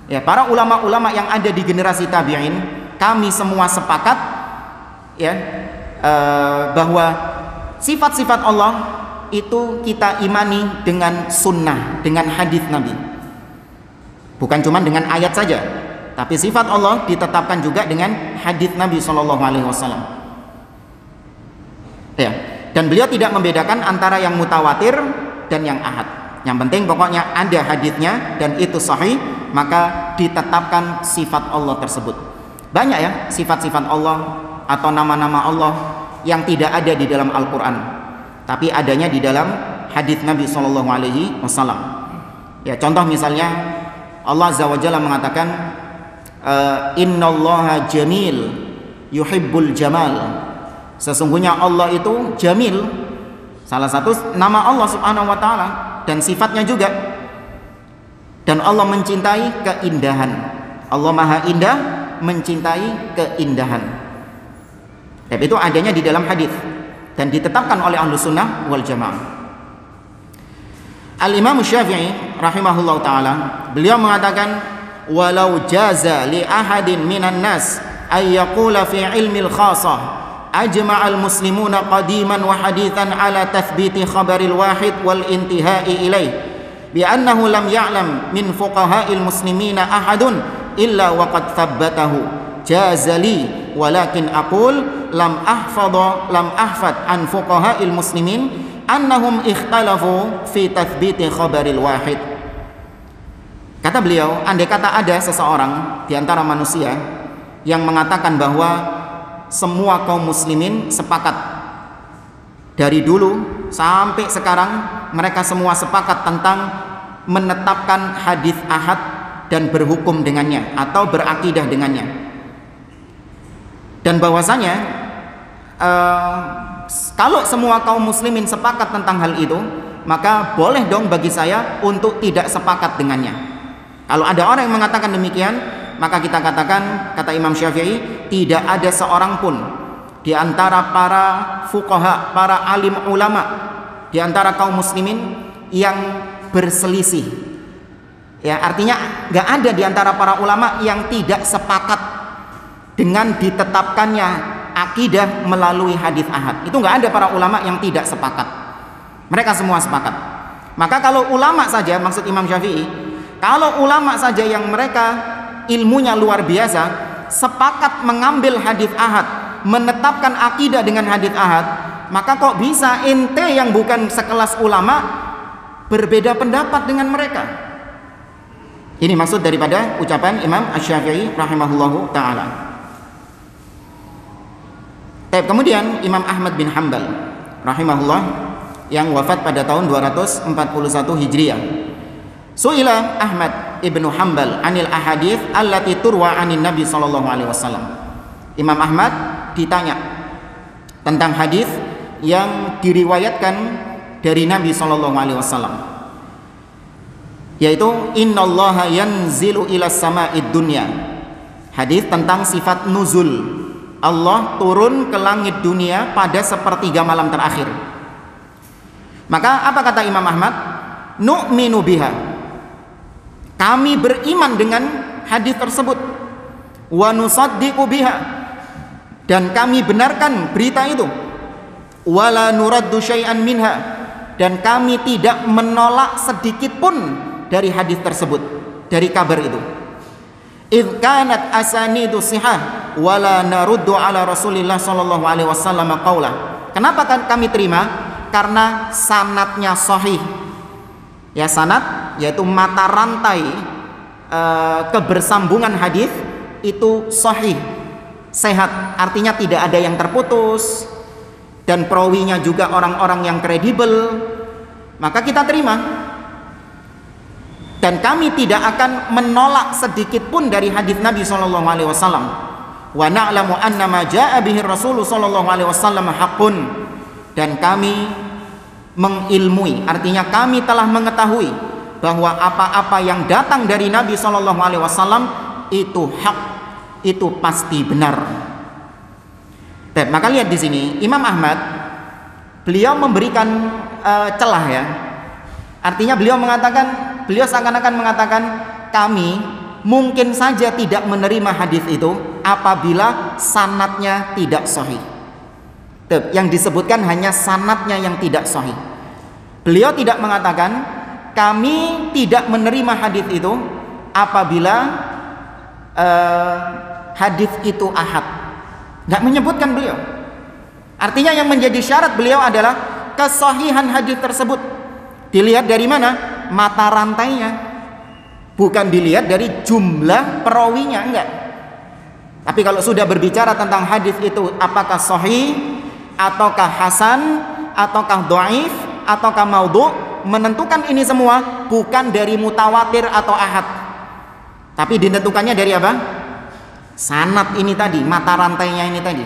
ya, para ulama-ulama yang ada di generasi tabi'in, kami semua sepakat, ya, bahwa sifat-sifat Allah itu kita imani dengan sunnah, dengan hadis Nabi. Bukan cuma dengan ayat saja, tapi sifat Allah ditetapkan juga dengan hadis Nabi SAW. Ya, dan beliau tidak membedakan antara yang mutawatir dan yang ahad. Yang penting pokoknya ada hadisnya dan itu sahih, maka ditetapkan sifat Allah tersebut. Banyak ya sifat-sifat Allah atau nama-nama Allah yang tidak ada di dalam Al-Quran, tapi adanya di dalam hadis Nabi SAW. Ya, contoh misalnya Allah Azza wa Jalla mengatakan innallaha jamil yuhibbul jamal. Sesungguhnya Allah itu jamil, salah satu nama Allah Subhanahu wa taala dan sifatnya juga. Dan Allah mencintai keindahan. Allah Maha Indah, mencintai keindahan. Dan itu adanya di dalam hadis dan ditetapkan oleh Ahlus Sunnah wal Jamaah. Al-Imam Syafi'i rahimahullah taala, beliau mengatakan walau jaza li ahadin minan nas ay yaqula fi ilmil khasah ajma'al muslimuna qadiman wa hadithan ala tathbiti khabaril wahid wal intihai ilaih bi annahu lam ya'lam min fuqaha'il muslimina ahadun illa wa qad thabbatahu jazali walakin aqul lam ahfad an fuqaha'il muslimin annahum ikhtalafu fi tathbiti khabaril wahid. Kata beliau, andai kata ada seseorang di antara manusia yang mengatakan bahwa semua kaum muslimin sepakat dari dulu sampai sekarang, mereka semua sepakat tentang menetapkan hadis ahad dan berhukum dengannya atau berakidah dengannya, dan bahwasanya kalau semua kaum muslimin sepakat tentang hal itu, maka boleh dong bagi saya untuk tidak sepakat dengannya. Kalau ada orang yang mengatakan demikian, maka kita katakan, kata Imam Syafi'i, tidak ada seorang pun di antara para fuqaha, para alim ulama, di antara kaum muslimin yang berselisih. Ya, artinya nggak ada di antara para ulama yang tidak sepakat dengan ditetapkannya akidah melalui hadis ahad. Itu nggak ada para ulama yang tidak sepakat. Mereka semua sepakat. Maka kalau ulama saja, maksud Imam Syafi'i, kalau ulama saja yang mereka ilmunya luar biasa sepakat mengambil hadis ahad, menetapkan akidah dengan hadis ahad, maka kok bisa ente yang bukan sekelas ulama berbeda pendapat dengan mereka? Ini maksud daripada ucapan Imam Asy-Syafi'i rahimahullahu taala. Kemudian Imam Ahmad bin Hanbal rahimahullah yang wafat pada tahun 241 Hijriah. Su'ila Ahmad ibnu Hanbal anil ahadith allati turwa anin Nabi sallallahu alaihi wasallam. Imam Ahmad ditanya tentang hadis yang diriwayatkan dari Nabi sallallahu alaihi wasallam, yaitu innallaha yanzilu ila sama'id dunya. Hadis tentang sifat nuzul. Allah turun ke langit dunia pada sepertiga malam terakhir. Maka apa kata Imam Ahmad? Nu'minu biha. Kami beriman dengan hadis tersebut. Wa nusaddiqu biha. Dan kami benarkan berita itu. Wala nuraddu syai'an minha. Dan kami tidak menolak sedikit pun dari hadis tersebut, dari kabar itu. Idh kanat asanidu sihah wala naruddu ala Rasulillah sallallahu alaihi wasallam qaulah. Kenapa kan kami terima? Karena sanadnya sahih. Ya, sanad yaitu mata rantai kebersambungan hadis itu sahih, sehat, artinya tidak ada yang terputus, dan perawinya juga orang-orang yang kredibel, maka kita terima. Dan kami tidak akan menolak sedikit pun dari hadis Nabi sallallahu alaihi wasallam. Wa na'lamu anna ma jaa'a bihi Rasul sallallahu alaihi wasallam haqqun. Dan kami mengilmui, artinya kami telah mengetahui bahwa apa-apa yang datang dari Nabi sallallahu alaihi wasallam itu hak, itu pasti benar. Maka lihat di sini Imam Ahmad, beliau memberikan celah ya. Artinya beliau mengatakan, beliau seakan-akan mengatakan kami mungkin saja tidak menerima hadis itu apabila sanadnya tidak sahih. Yang disebutkan hanya sanadnya yang tidak sahih. Beliau tidak mengatakan kami tidak menerima hadis itu apabila hadis itu ahad. Nggak menyebutkan beliau. Artinya yang menjadi syarat beliau adalah kesahihan hadis tersebut. Dilihat dari mana? Mata rantainya. Bukan dilihat dari jumlah perawinya, enggak. Tapi kalau sudah berbicara tentang hadis itu apakah sahih ataukah hasan ataukah dhaif ataukah maudhu, menentukan ini semua bukan dari mutawatir atau ahad, tapi ditentukannya dari apa? Sanad ini tadi, mata rantainya ini tadi.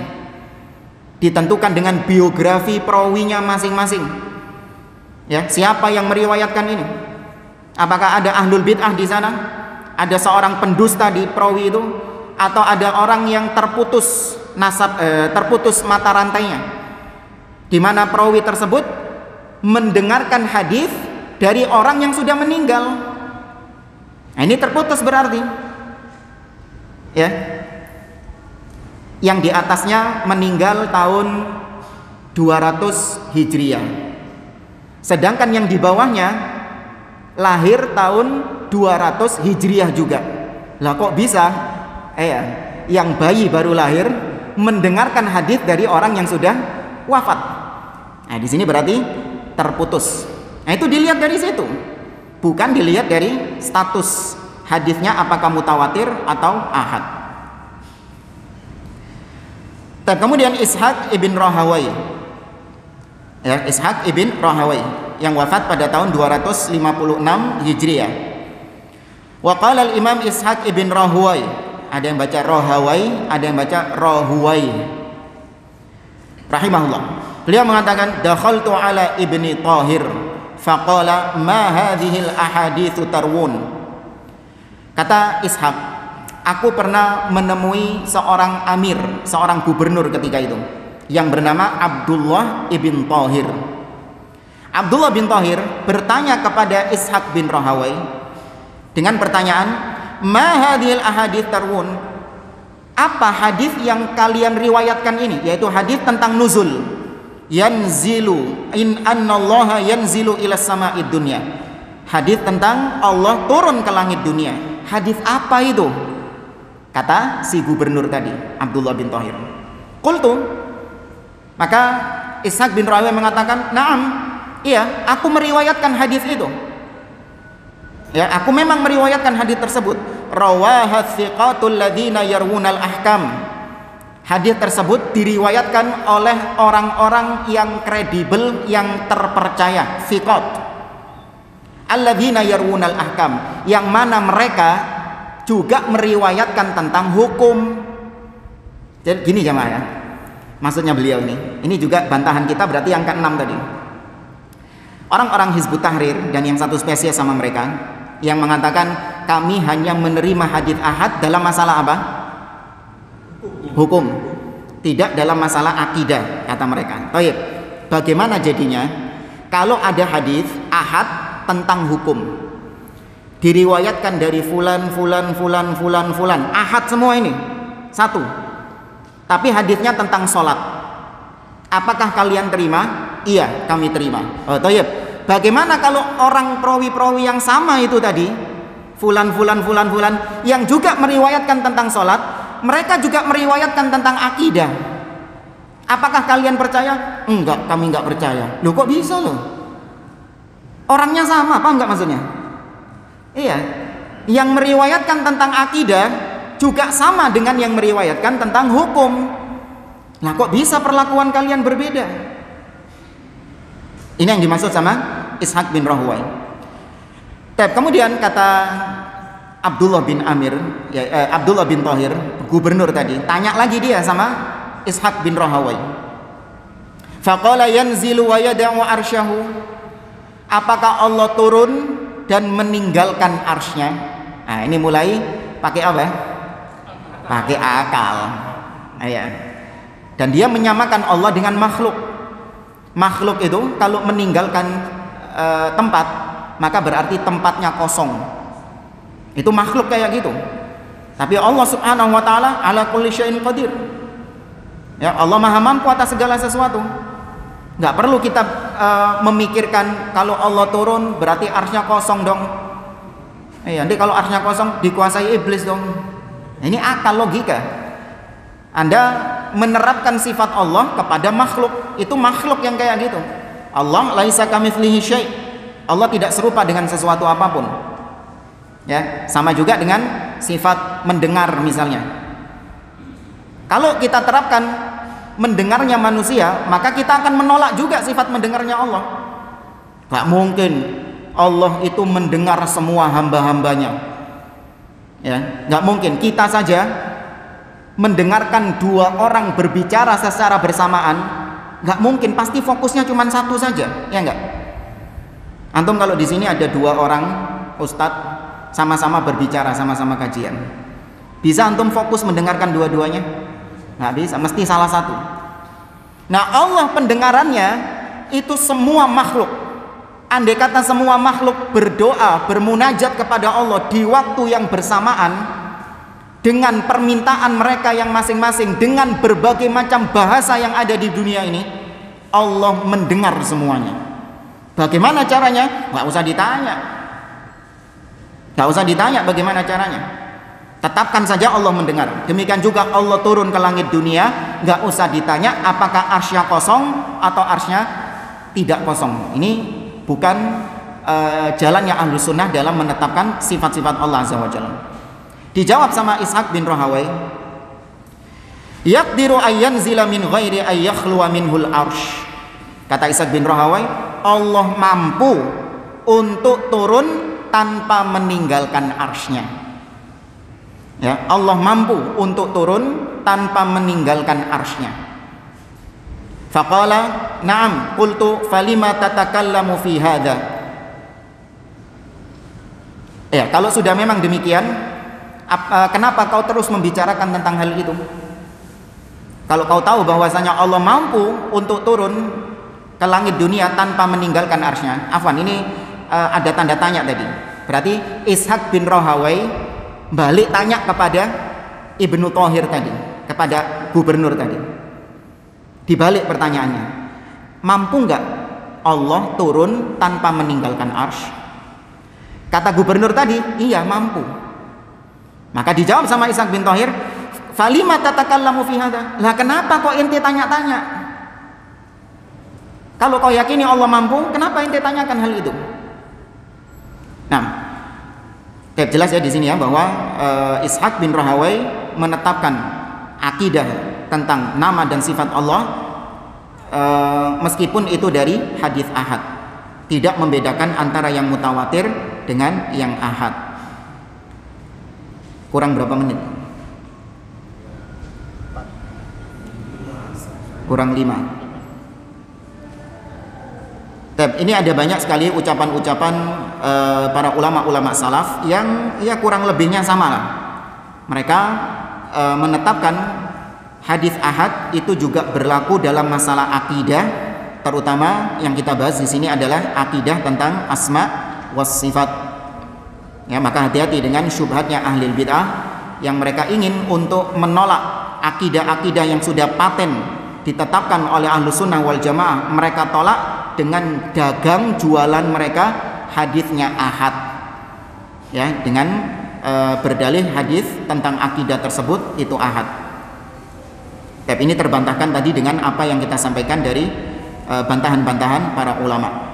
Ditentukan dengan biografi perawinya masing-masing. Ya, siapa yang meriwayatkan ini? Apakah ada ahlul bid'ah di sana? Ada seorang pendusta di perawi itu? Atau ada orang yang terputus nasab, terputus mata rantainya, di mana perawi tersebut mendengarkan hadis dari orang yang sudah meninggal. Nah, ini terputus berarti, ya, yang di atasnya meninggal tahun 200 Hijriah, sedangkan yang di bawahnya lahir tahun 200 Hijriah juga. Lah kok bisa? Yang bayi baru lahir mendengarkan hadis dari orang yang sudah wafat. Nah, di sini berarti terputus. Nah, itu dilihat dari situ. Bukan dilihat dari status hadisnya apakah mutawatir atau ahad. Dan kemudian Ishaq ibn Rahawai. Ya, Ishaq ibn Rahawai yang wafat pada tahun 256 Hijriah. Wa qala al-Imam Ishaq ibn Rahawai, ada yang baca Rahawai, ada yang baca Rahuwai, rahimahullah. Beliau mengatakan dakhaltu ala ibni Tahir faqala ma hadhil ahaditsu tarwun. Kata Ishaq, aku pernah menemui seorang amir, seorang gubernur ketika itu yang bernama Abdullah ibn Tahir. Abdullah bin Tahir bertanya kepada Ishaq bin Rahawai dengan pertanyaan, ma hadhil ahadits tarwun, apa hadis yang kalian riwayatkan ini, yaitu hadis tentang nuzul, yanzilu in annallaha yanzilu ila sama'id dunya, hadis tentang Allah turun ke langit dunia. Hadis apa itu? Kata si gubernur tadi, Abdullah bin Tahir. Qultu, maka Ishaq bin Rahawai mengatakan, na'am, iya, aku meriwayatkan hadis itu. Ya, aku memang meriwayatkan hadis tersebut. Rawaha thiqatul ladzina yarwunal ahkam. Hadis tersebut diriwayatkan oleh orang-orang yang kredibel, yang terpercaya, thiqat. Alladzina yarwunal ahkam, yang mana mereka juga meriwayatkan tentang hukum. Jadi gini jemaah ya, maksudnya beliau ini juga bantahan kita berarti yang ke-6 tadi. Orang-orang Hizbut Tahrir dan yang satu spesies sama mereka yang mengatakan kami hanya menerima hadis ahad dalam masalah apa? Hukum, tidak dalam masalah akidah, kata mereka. Baik, bagaimana jadinya kalau ada hadis ahad tentang hukum, diriwayatkan dari fulan, ahad semua ini satu, tapi hadisnya tentang sholat, apakah kalian terima? Iya, kami terima. Oh, baik. Bagaimana kalau orang perawi-perawi yang sama itu tadi, fulan yang juga meriwayatkan tentang sholat, mereka juga meriwayatkan tentang akidah. Apakah kalian percaya? Enggak, kami enggak percaya. Loh, kok bisa loh? Orangnya sama, paham enggak maksudnya? Iya, yang meriwayatkan tentang akidah juga sama dengan yang meriwayatkan tentang hukum. Nah, kok bisa perlakuan kalian berbeda? Ini yang dimaksud sama Ishaq bin Rahawai. Kemudian kata Abdullah bin Amir, ya, Abdullah bin Tahir, gubernur tadi, tanya lagi dia sama Ishaq bin Rahawai. Faqala yanzilu wa yada'u arsyahu, apakah Allah turun dan meninggalkan arsy-Nya? Nah, ini mulai pakai apa? Pakai akal. Ya. Dan dia menyamakan Allah dengan makhluk. Makhluk itu kalau meninggalkan tempat, maka berarti tempatnya kosong. Itu makhluk kayak gitu. Tapi Allah Subhanahu wa taala ala kulli syai'in qadir. Ya, Allah Maha mampu atas segala sesuatu. Nggak perlu kita memikirkan kalau Allah turun berarti arsy-Nya kosong dong. Nanti kalau arsy-Nya kosong dikuasai iblis dong. Ini akal, logika. Anda menerapkan sifat Allah kepada makhluk, itu makhluk yang kayak gitu. Allah laisa kamitslihi syai'. Allah tidak serupa dengan sesuatu apapun. Ya, sama juga dengan sifat mendengar misalnya. Kalau kita terapkan mendengarnya manusia, maka kita akan menolak juga sifat mendengarnya Allah. Gak mungkin Allah itu mendengar semua hamba-hambanya. Ya, gak mungkin. Kita saja mendengarkan dua orang berbicara secara bersamaan, gak mungkin. Pasti fokusnya cuma satu saja, ya enggak? Antum kalau di sini ada dua orang ustadz sama-sama berbicara, sama-sama kajian, bisa antum fokus mendengarkan dua-duanya? Nggak bisa, mesti salah satu. Nah, Allah pendengarannya itu semua makhluk. Andai kata semua makhluk berdoa, bermunajat kepada Allah di waktu yang bersamaan dengan permintaan mereka yang masing-masing, dengan berbagai macam bahasa yang ada di dunia ini, Allah mendengar semuanya. Bagaimana caranya? Nggak usah ditanya. Nggak usah ditanya bagaimana caranya. Tetapkan saja Allah mendengar. Demikian juga Allah turun ke langit dunia, nggak usah ditanya apakah arsy-Nya kosong atau arsy-Nya tidak kosong. Ini bukan jalannya Ahlus Sunnah dalam menetapkan sifat-sifat Allah Azza wa Jalla. Dijawab sama Ishaq bin Rahawai, yaqdiru ayyanzila min ghairi ayyakhluwa minhul arsy. Kata Ishaq bin Rahawai, Allah mampu untuk turun tanpa meninggalkan arsy-Nya. Ya, Allah mampu untuk turun tanpa meninggalkan arsy-Nya. Faqala, "Na'am, qultu falima tatakallamu fi hadza?" Ya, kalau sudah memang demikian, kenapa kau terus membicarakan tentang hal itu? Kalau kau tahu bahwasanya Allah mampu untuk turun ke langit dunia tanpa meninggalkan arsy-Nya. Afwan, ini ada tanda tanya tadi. Berarti Ishaq bin Rahawai balik tanya kepada Ibnu Thahir tadi, kepada gubernur tadi. Dibalik pertanyaannya, mampu nggak Allah turun tanpa meninggalkan arsy? Kata gubernur tadi, iya mampu. Maka dijawab sama Ishaq bin Thahir, falima tatakallamu fi hadza? Lah kenapa kok ente tanya-tanya? Kalau kau yakini Allah mampu, kenapa ente tanyakan hal itu? Nah, jelas ya di sini ya bahwa Ishaq bin Rahawai menetapkan akidah tentang nama dan sifat Allah meskipun itu dari hadis ahad, tidak membedakan antara yang mutawatir dengan yang ahad. Kurang berapa menit? Kurang 5. Ini ada banyak sekali ucapan-ucapan para ulama-ulama salaf yang ya kurang lebihnya sama lah. Mereka menetapkan hadis ahad itu juga berlaku dalam masalah akidah, terutama yang kita bahas di sini adalah akidah tentang asma was sifat. Ya, maka hati-hati dengan syubhatnya ahli bid'ah yang mereka ingin untuk menolak akidah-akidah yang sudah paten ditetapkan oleh Ahlus Sunnah wal Jamaah. Mereka tolak dengan dagang jualan mereka hadisnya ahad, ya, dengan berdalih hadis tentang akidah tersebut itu ahad. Tapi ini terbantahkan tadi dengan apa yang kita sampaikan dari bantahan-bantahan para ulama.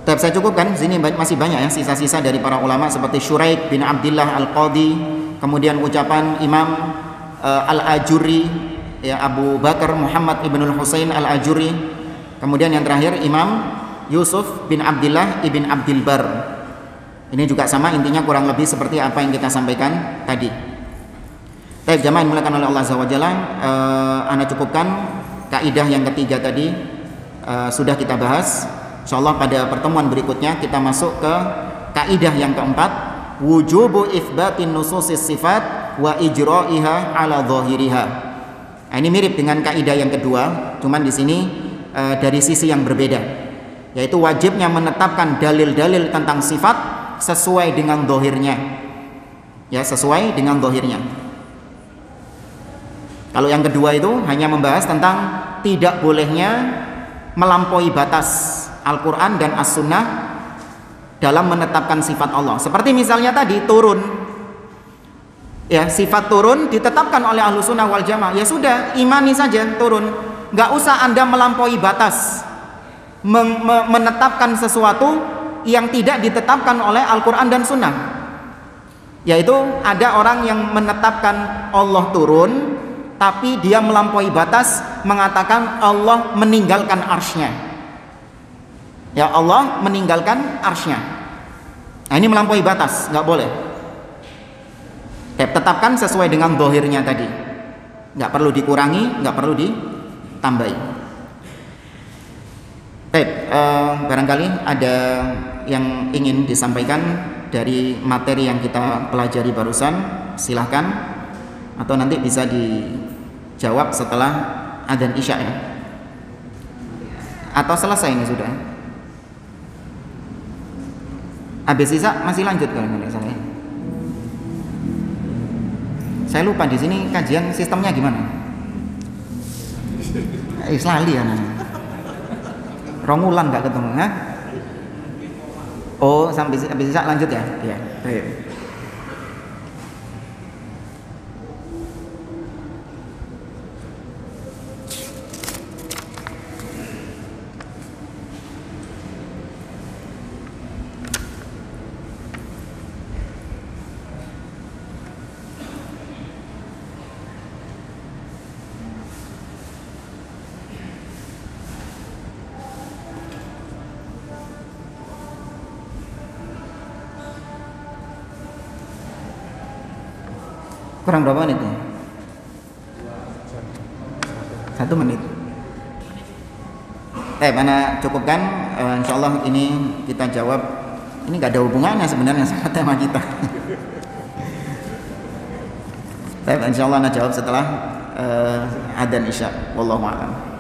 Tapi saya cukupkan, sini masih banyak ya sisa-sisa dari para ulama seperti Syuraik bin Abdullah Al-Qadhi, kemudian ucapan Imam Al-Ajuri, ya, Abu Bakar Muhammad ibnul Husain Al-Ajuri, kemudian yang terakhir Imam Yusuf bin Abdullah ibn Abdul Bar. Ini juga sama, intinya kurang lebih seperti apa yang kita sampaikan tadi. Baik, jamaah yang dimuliakan oleh Allah Azza wa Jalla, ana cukupkan kaidah yang ketiga tadi sudah kita bahas. Insyaallah pada pertemuan berikutnya kita masuk ke kaidah yang keempat, wujubu itsbatin nususis sifat wa ijra'iha ala dhahiriha. Nah, ini mirip dengan kaidah yang kedua, cuman di sini dari sisi yang berbeda. yaitu wajibnya menetapkan dalil-dalil tentang sifat sesuai dengan dohirnya, ya, sesuai dengan dohirnya. Kalau yang kedua itu hanya membahas tentang tidak bolehnya melampaui batas Al-Quran dan As-Sunnah dalam menetapkan sifat Allah. Seperti misalnya tadi turun, ya, sifat turun ditetapkan oleh Ahlussunnah wal Jamaah, ya sudah, imani saja turun, nggak usah Anda melampaui batas menetapkan sesuatu yang tidak ditetapkan oleh Al-Quran dan Sunnah. Yaitu ada orang yang menetapkan Allah turun, tapi dia melampaui batas mengatakan Allah meninggalkan arsy-Nya. Ya, Allah meninggalkan arsy-Nya. Nah, ini melampaui batas, nggak boleh. Tetapkan sesuai dengan dohirnya tadi, nggak perlu dikurangi, nggak perlu ditambahi. Barangkali ada yang ingin disampaikan dari materi yang kita pelajari barusan, silahkan, atau nanti bisa dijawab setelah adzan Isya, ya, atau selesai ini sudah. Habis Isya masih lanjut kalau nggak salah. Saya lupa di sini kajian sistemnya gimana. Lali ya, Rongulan nggak ketemu, ha? Oh, sampai habis Isya lanjut ya? Iya. Baik. Kurang berapa menit ya? 1 menit. Mana cukupkan, insyaallah ini kita jawab. Ini nggak ada hubungannya sebenarnya sama tema kita. Insyaallah ana jawab setelah adzan Isya. Wallahu a'lam.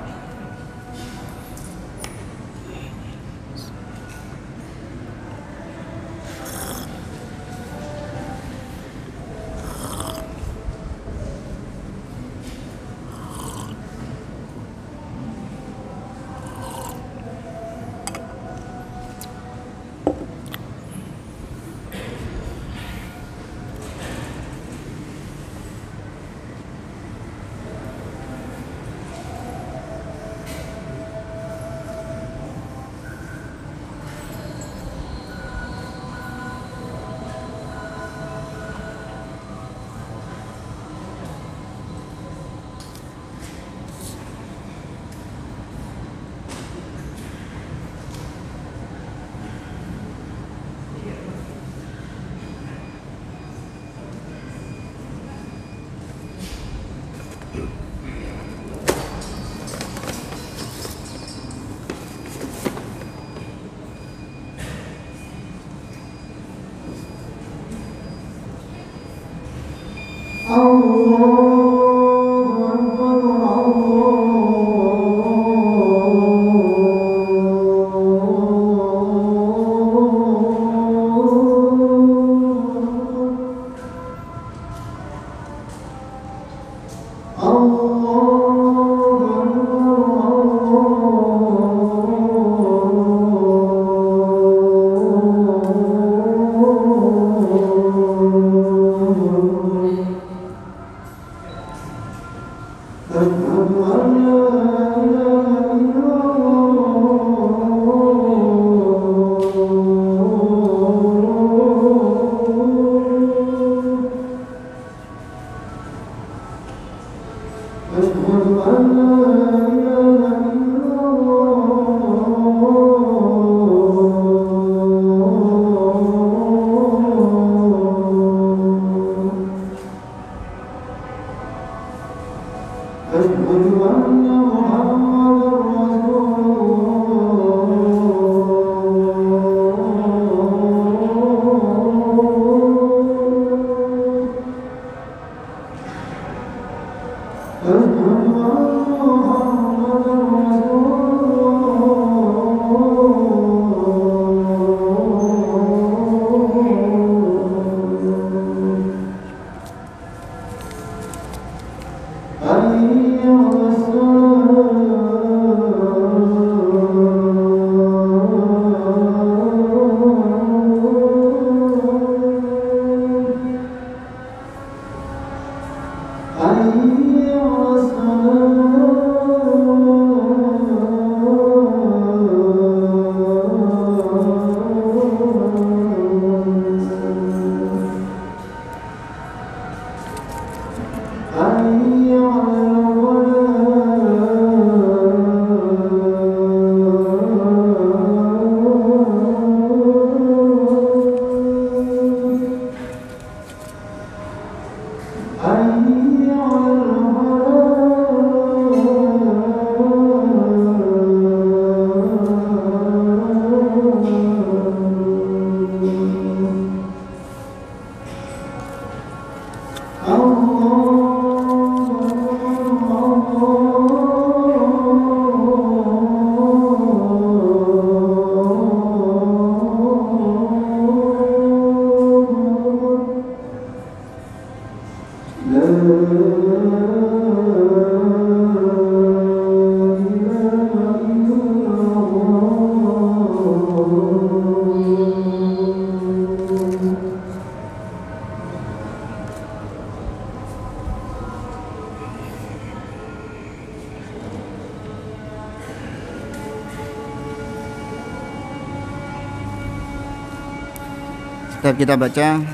Kita baca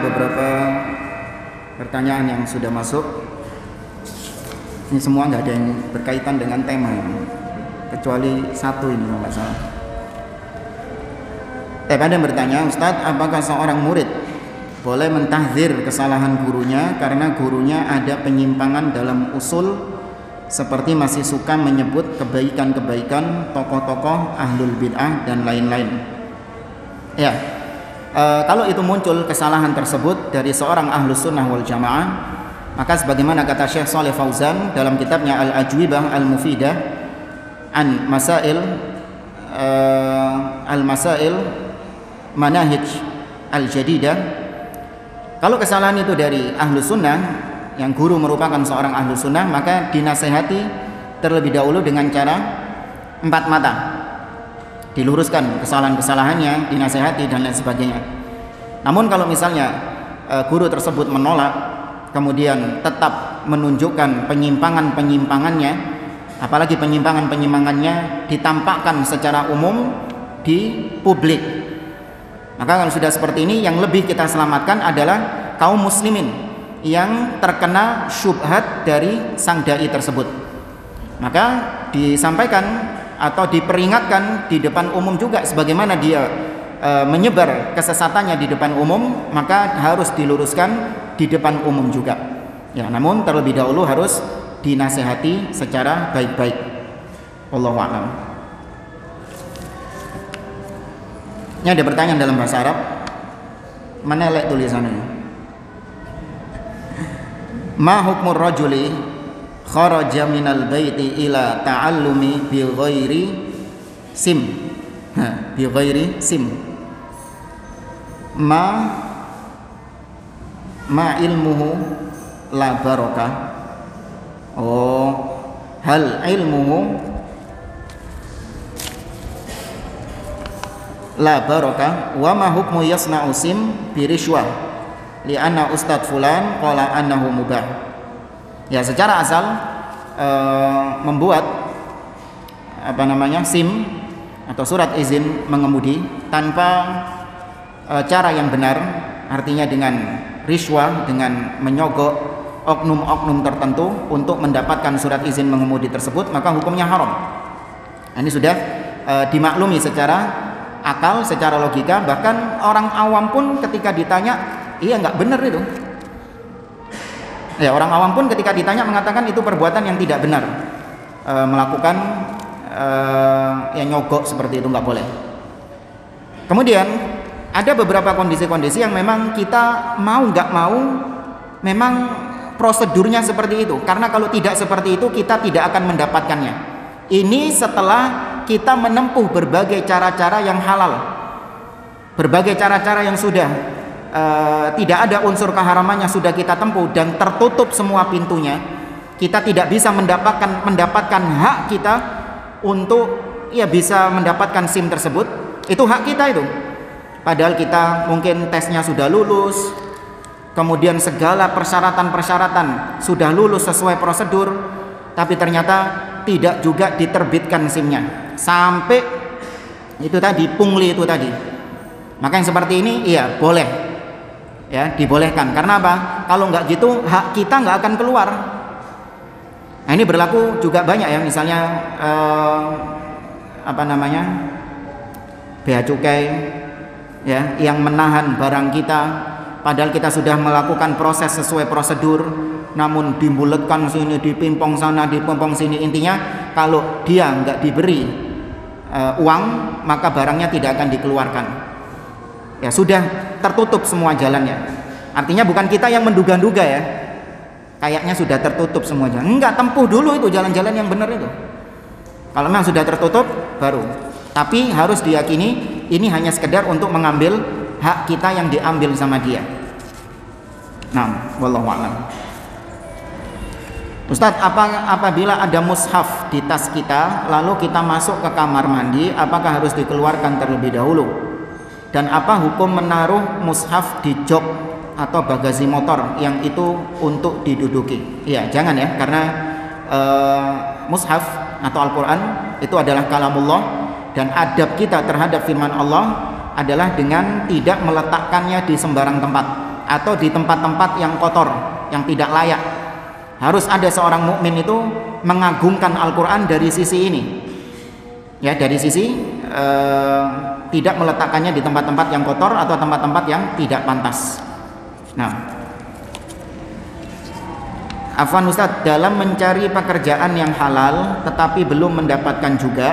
beberapa pertanyaan yang sudah masuk. Ini semua nggak ada yang berkaitan dengan tema ini, kecuali satu ini kalau nggak salah. Ada yang bertanya, Ustadz, apakah seorang murid boleh mentahdzir kesalahan gurunya karena gurunya ada penyimpangan dalam usul, seperti masih suka menyebut kebaikan-kebaikan tokoh-tokoh ahlul bid'ah dan lain-lain? Ya, kalau itu muncul kesalahan tersebut dari seorang ahlus sunnah wal jamaah, maka sebagaimana kata Syekh Shalih Fauzan dalam kitabnya Al-Ajwibah Al-Mufidah an Masail Al-Masail Manahij Al-Jadidah, kalau kesalahan itu dari ahlus sunnah, yang guru merupakan seorang ahlus sunnah, maka dinasehati terlebih dahulu dengan cara empat mata, diluruskan kesalahan-kesalahannya, dinasehati dan lain sebagainya. Namun kalau misalnya guru tersebut menolak, kemudian tetap menunjukkan penyimpangan-penyimpangannya, apalagi penyimpangan-penyimpangannya ditampakkan secara umum di publik, maka kalau sudah seperti ini, yang lebih kita selamatkan adalah kaum muslimin yang terkena syubhat dari sang dai tersebut. Maka disampaikan atau diperingatkan di depan umum juga, sebagaimana dia menyebar kesesatannya di depan umum, maka harus diluruskan di depan umum juga. Ya, namun terlebih dahulu harus dinasehati secara baik-baik. Wallahu a'lam. Ini ada pertanyaan dalam bahasa Arab. Mana lek tulisannya? Ma hukmur rajuli kharaja minal baiti ila ta'allumi bi ghairi sim. Bi ghairi sim. Ma ilmuhu la barakah. Oh, hal ilmuhu la barakah wa ma hukmu yasna'u sim bi rishwah li anna ustadz fulan qala annahu mubah. Ya, secara asal membuat SIM atau surat izin mengemudi tanpa cara yang benar, artinya dengan rishwah, dengan menyogok oknum-oknum tertentu untuk mendapatkan surat izin mengemudi tersebut, maka hukumnya haram. Ini sudah dimaklumi secara akal, secara logika. Bahkan orang awam pun ketika ditanya, iya nggak benar itu. Ya, orang awam pun ketika ditanya mengatakan itu perbuatan yang tidak benar, melakukan nyogok seperti itu nggak boleh. Kemudian ada beberapa kondisi-kondisi yang memang kita mau nggak mau, memang prosedurnya seperti itu. Karena kalau tidak seperti itu kita tidak akan mendapatkannya. Ini setelah kita menempuh berbagai cara-cara yang halal, berbagai cara-cara yang sudah tidak ada unsur keharamannya sudah kita tempuh dan tertutup semua pintunya. Kita tidak bisa mendapatkan hak kita untuk bisa mendapatkan SIM tersebut. Itu hak kita itu. Padahal kita mungkin tesnya sudah lulus, kemudian segala persyaratan-persyaratan sudah lulus sesuai prosedur, tapi ternyata tidak juga diterbitkan SIM-nya. Sampai itu tadi, pungli itu tadi. Maka yang seperti ini boleh, ya, dibolehkan. Karena apa? Kalau nggak gitu hak kita nggak akan keluar. Nah, ini berlaku juga banyak ya, misalnya bea cukai, ya, yang menahan barang kita padahal kita sudah melakukan proses sesuai prosedur, namun dibuletkan sini, dipimpong sana, dipimpong sini. Intinya kalau dia nggak diberi uang, maka barangnya tidak akan dikeluarkan. Ya, sudah tertutup semua jalannya. Artinya bukan kita yang menduga-duga ya, kayaknya sudah tertutup semua jalan. Enggak, tempuh dulu itu jalan-jalan yang benar itu. Kalau memang sudah tertutup baru. Tapi harus diyakini ini hanya sekedar untuk mengambil hak kita yang diambil sama dia. Nah, wallahu a'lam. Ustadz, apabila ada mushaf di tas kita lalu kita masuk ke kamar mandi, apakah harus dikeluarkan terlebih dahulu? Dan apa hukum menaruh mushaf di jok atau bagasi motor yang itu untuk diduduki? Ya, jangan ya, karena mushaf atau Al-Quran itu adalah kalamullah dan adab kita terhadap firman Allah adalah dengan tidak meletakkannya di sembarang tempat atau di tempat-tempat yang kotor, yang tidak layak. Harus ada seorang mukmin itu mengagungkan Al-Quran dari sisi ini, ya, dari sisi tidak meletakkannya di tempat-tempat yang kotor atau tempat-tempat yang tidak pantas. Nah, afwan Ustadz, dalam mencari pekerjaan yang halal tetapi belum mendapatkan juga,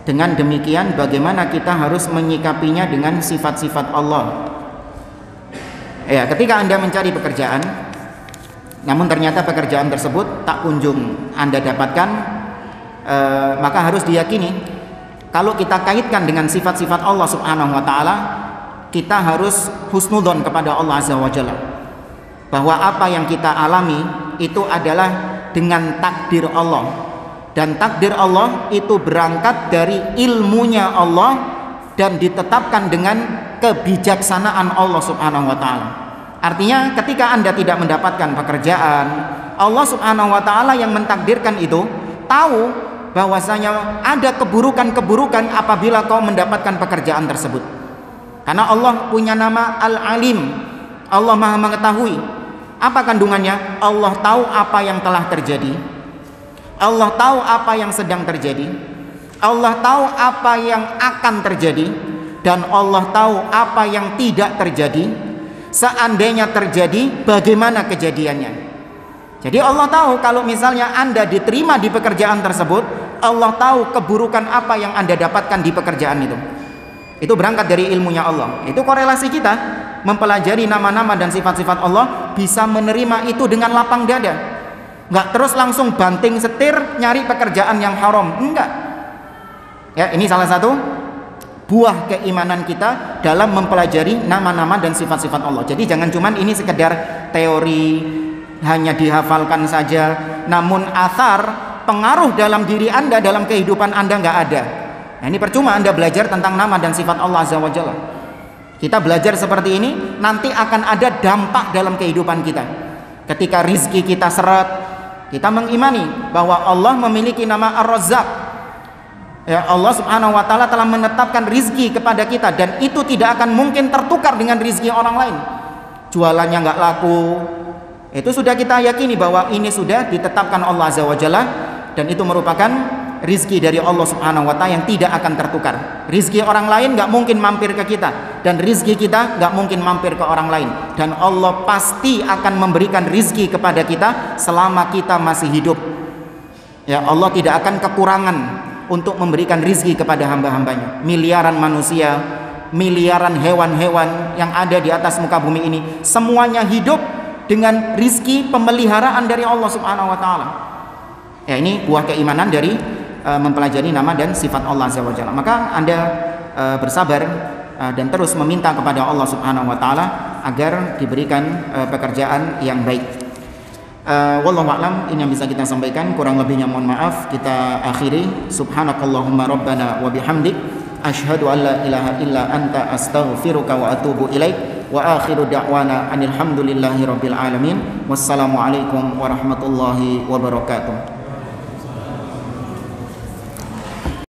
dengan demikian bagaimana kita harus menyikapinya dengan sifat-sifat Allah? Ya, ketika Anda mencari pekerjaan namun ternyata pekerjaan tersebut tak kunjung Anda dapatkan, maka harus diyakini kalau kita kaitkan dengan sifat-sifat Allah Subhanahu wa taala, kita harus husnudzon kepada Allah Azza wa Jalla, bahwa apa yang kita alami itu adalah dengan takdir Allah. Dan takdir Allah itu berangkat dari ilmunya Allah dan ditetapkan dengan kebijaksanaan Allah Subhanahu wa taala. Artinya ketika Anda tidak mendapatkan pekerjaan, Allah Subhanahu wa taala yang mentakdirkan itu, tahu bahwasanya ada keburukan-keburukan apabila kau mendapatkan pekerjaan tersebut. Karena Allah punya nama Al-Alim, Allah Maha mengetahui. Apa kandungannya? Allah tahu apa yang telah terjadi, Allah tahu apa yang sedang terjadi, Allah tahu apa yang akan terjadi, dan Allah tahu apa yang tidak terjadi. Seandainya terjadi, bagaimana kejadiannya. Jadi Allah tahu kalau misalnya Anda diterima di pekerjaan tersebut, Allah tahu keburukan apa yang Anda dapatkan di pekerjaan itu. Itu berangkat dari ilmunya Allah. Itu korelasi kita mempelajari nama-nama dan sifat-sifat Allah, bisa menerima itu dengan lapang dada. Nggak terus langsung banting setir nyari pekerjaan yang haram, enggak. Ya, ini salah satu buah keimanan kita dalam mempelajari nama-nama dan sifat-sifat Allah. Jadi jangan cuman ini sekedar teori, hanya dihafalkan saja, namun athar, pengaruh dalam diri Anda, dalam kehidupan Anda nggak ada. Nah, ini percuma Anda belajar tentang nama dan sifat Allah Azza wa Jalla. Kita belajar seperti ini, nanti akan ada dampak dalam kehidupan kita. Ketika rizki kita seret, kita mengimani bahwa Allah memiliki nama Ar-Razzaq. Ya, Allah Subhanahu wa taala telah menetapkan rizki kepada kita, dan itu tidak akan mungkin tertukar dengan rizki orang lain. Jualannya nggak laku, itu sudah kita yakini bahwa ini sudah ditetapkan Allah Azza wa Jalla, dan itu merupakan rizki dari Allah Subhanahu wa taala yang tidak akan tertukar. Rizki orang lain nggak mungkin mampir ke kita, dan rizki kita nggak mungkin mampir ke orang lain. Dan Allah pasti akan memberikan rizki kepada kita selama kita masih hidup. Ya, Allah tidak akan kekurangan untuk memberikan rizki kepada hamba-hambanya. Miliaran manusia, miliaran hewan-hewan yang ada di atas muka bumi ini, semuanya hidup dengan rizki pemeliharaan dari Allah Subhanahu wa taala. Ya, ini buah keimanan dari mempelajari nama dan sifat Allah Azza wa Jalla. Maka Anda bersabar dan terus meminta kepada Allah Subhanahu wa taala agar diberikan pekerjaan yang baik. Wallahu a'lam, ini yang bisa kita sampaikan, kurang lebihnya mohon maaf. Kita akhiri. Subhanakallahumma rabbana wa bihamdik, asyhadu an la ilaha illa anta, astaghfiruka wa atubu ilaik. Wa akhiru da'wana anil hamdulillahi rabbil alamin. Wassalamu alaikum warahmatullahi wabarakatuh.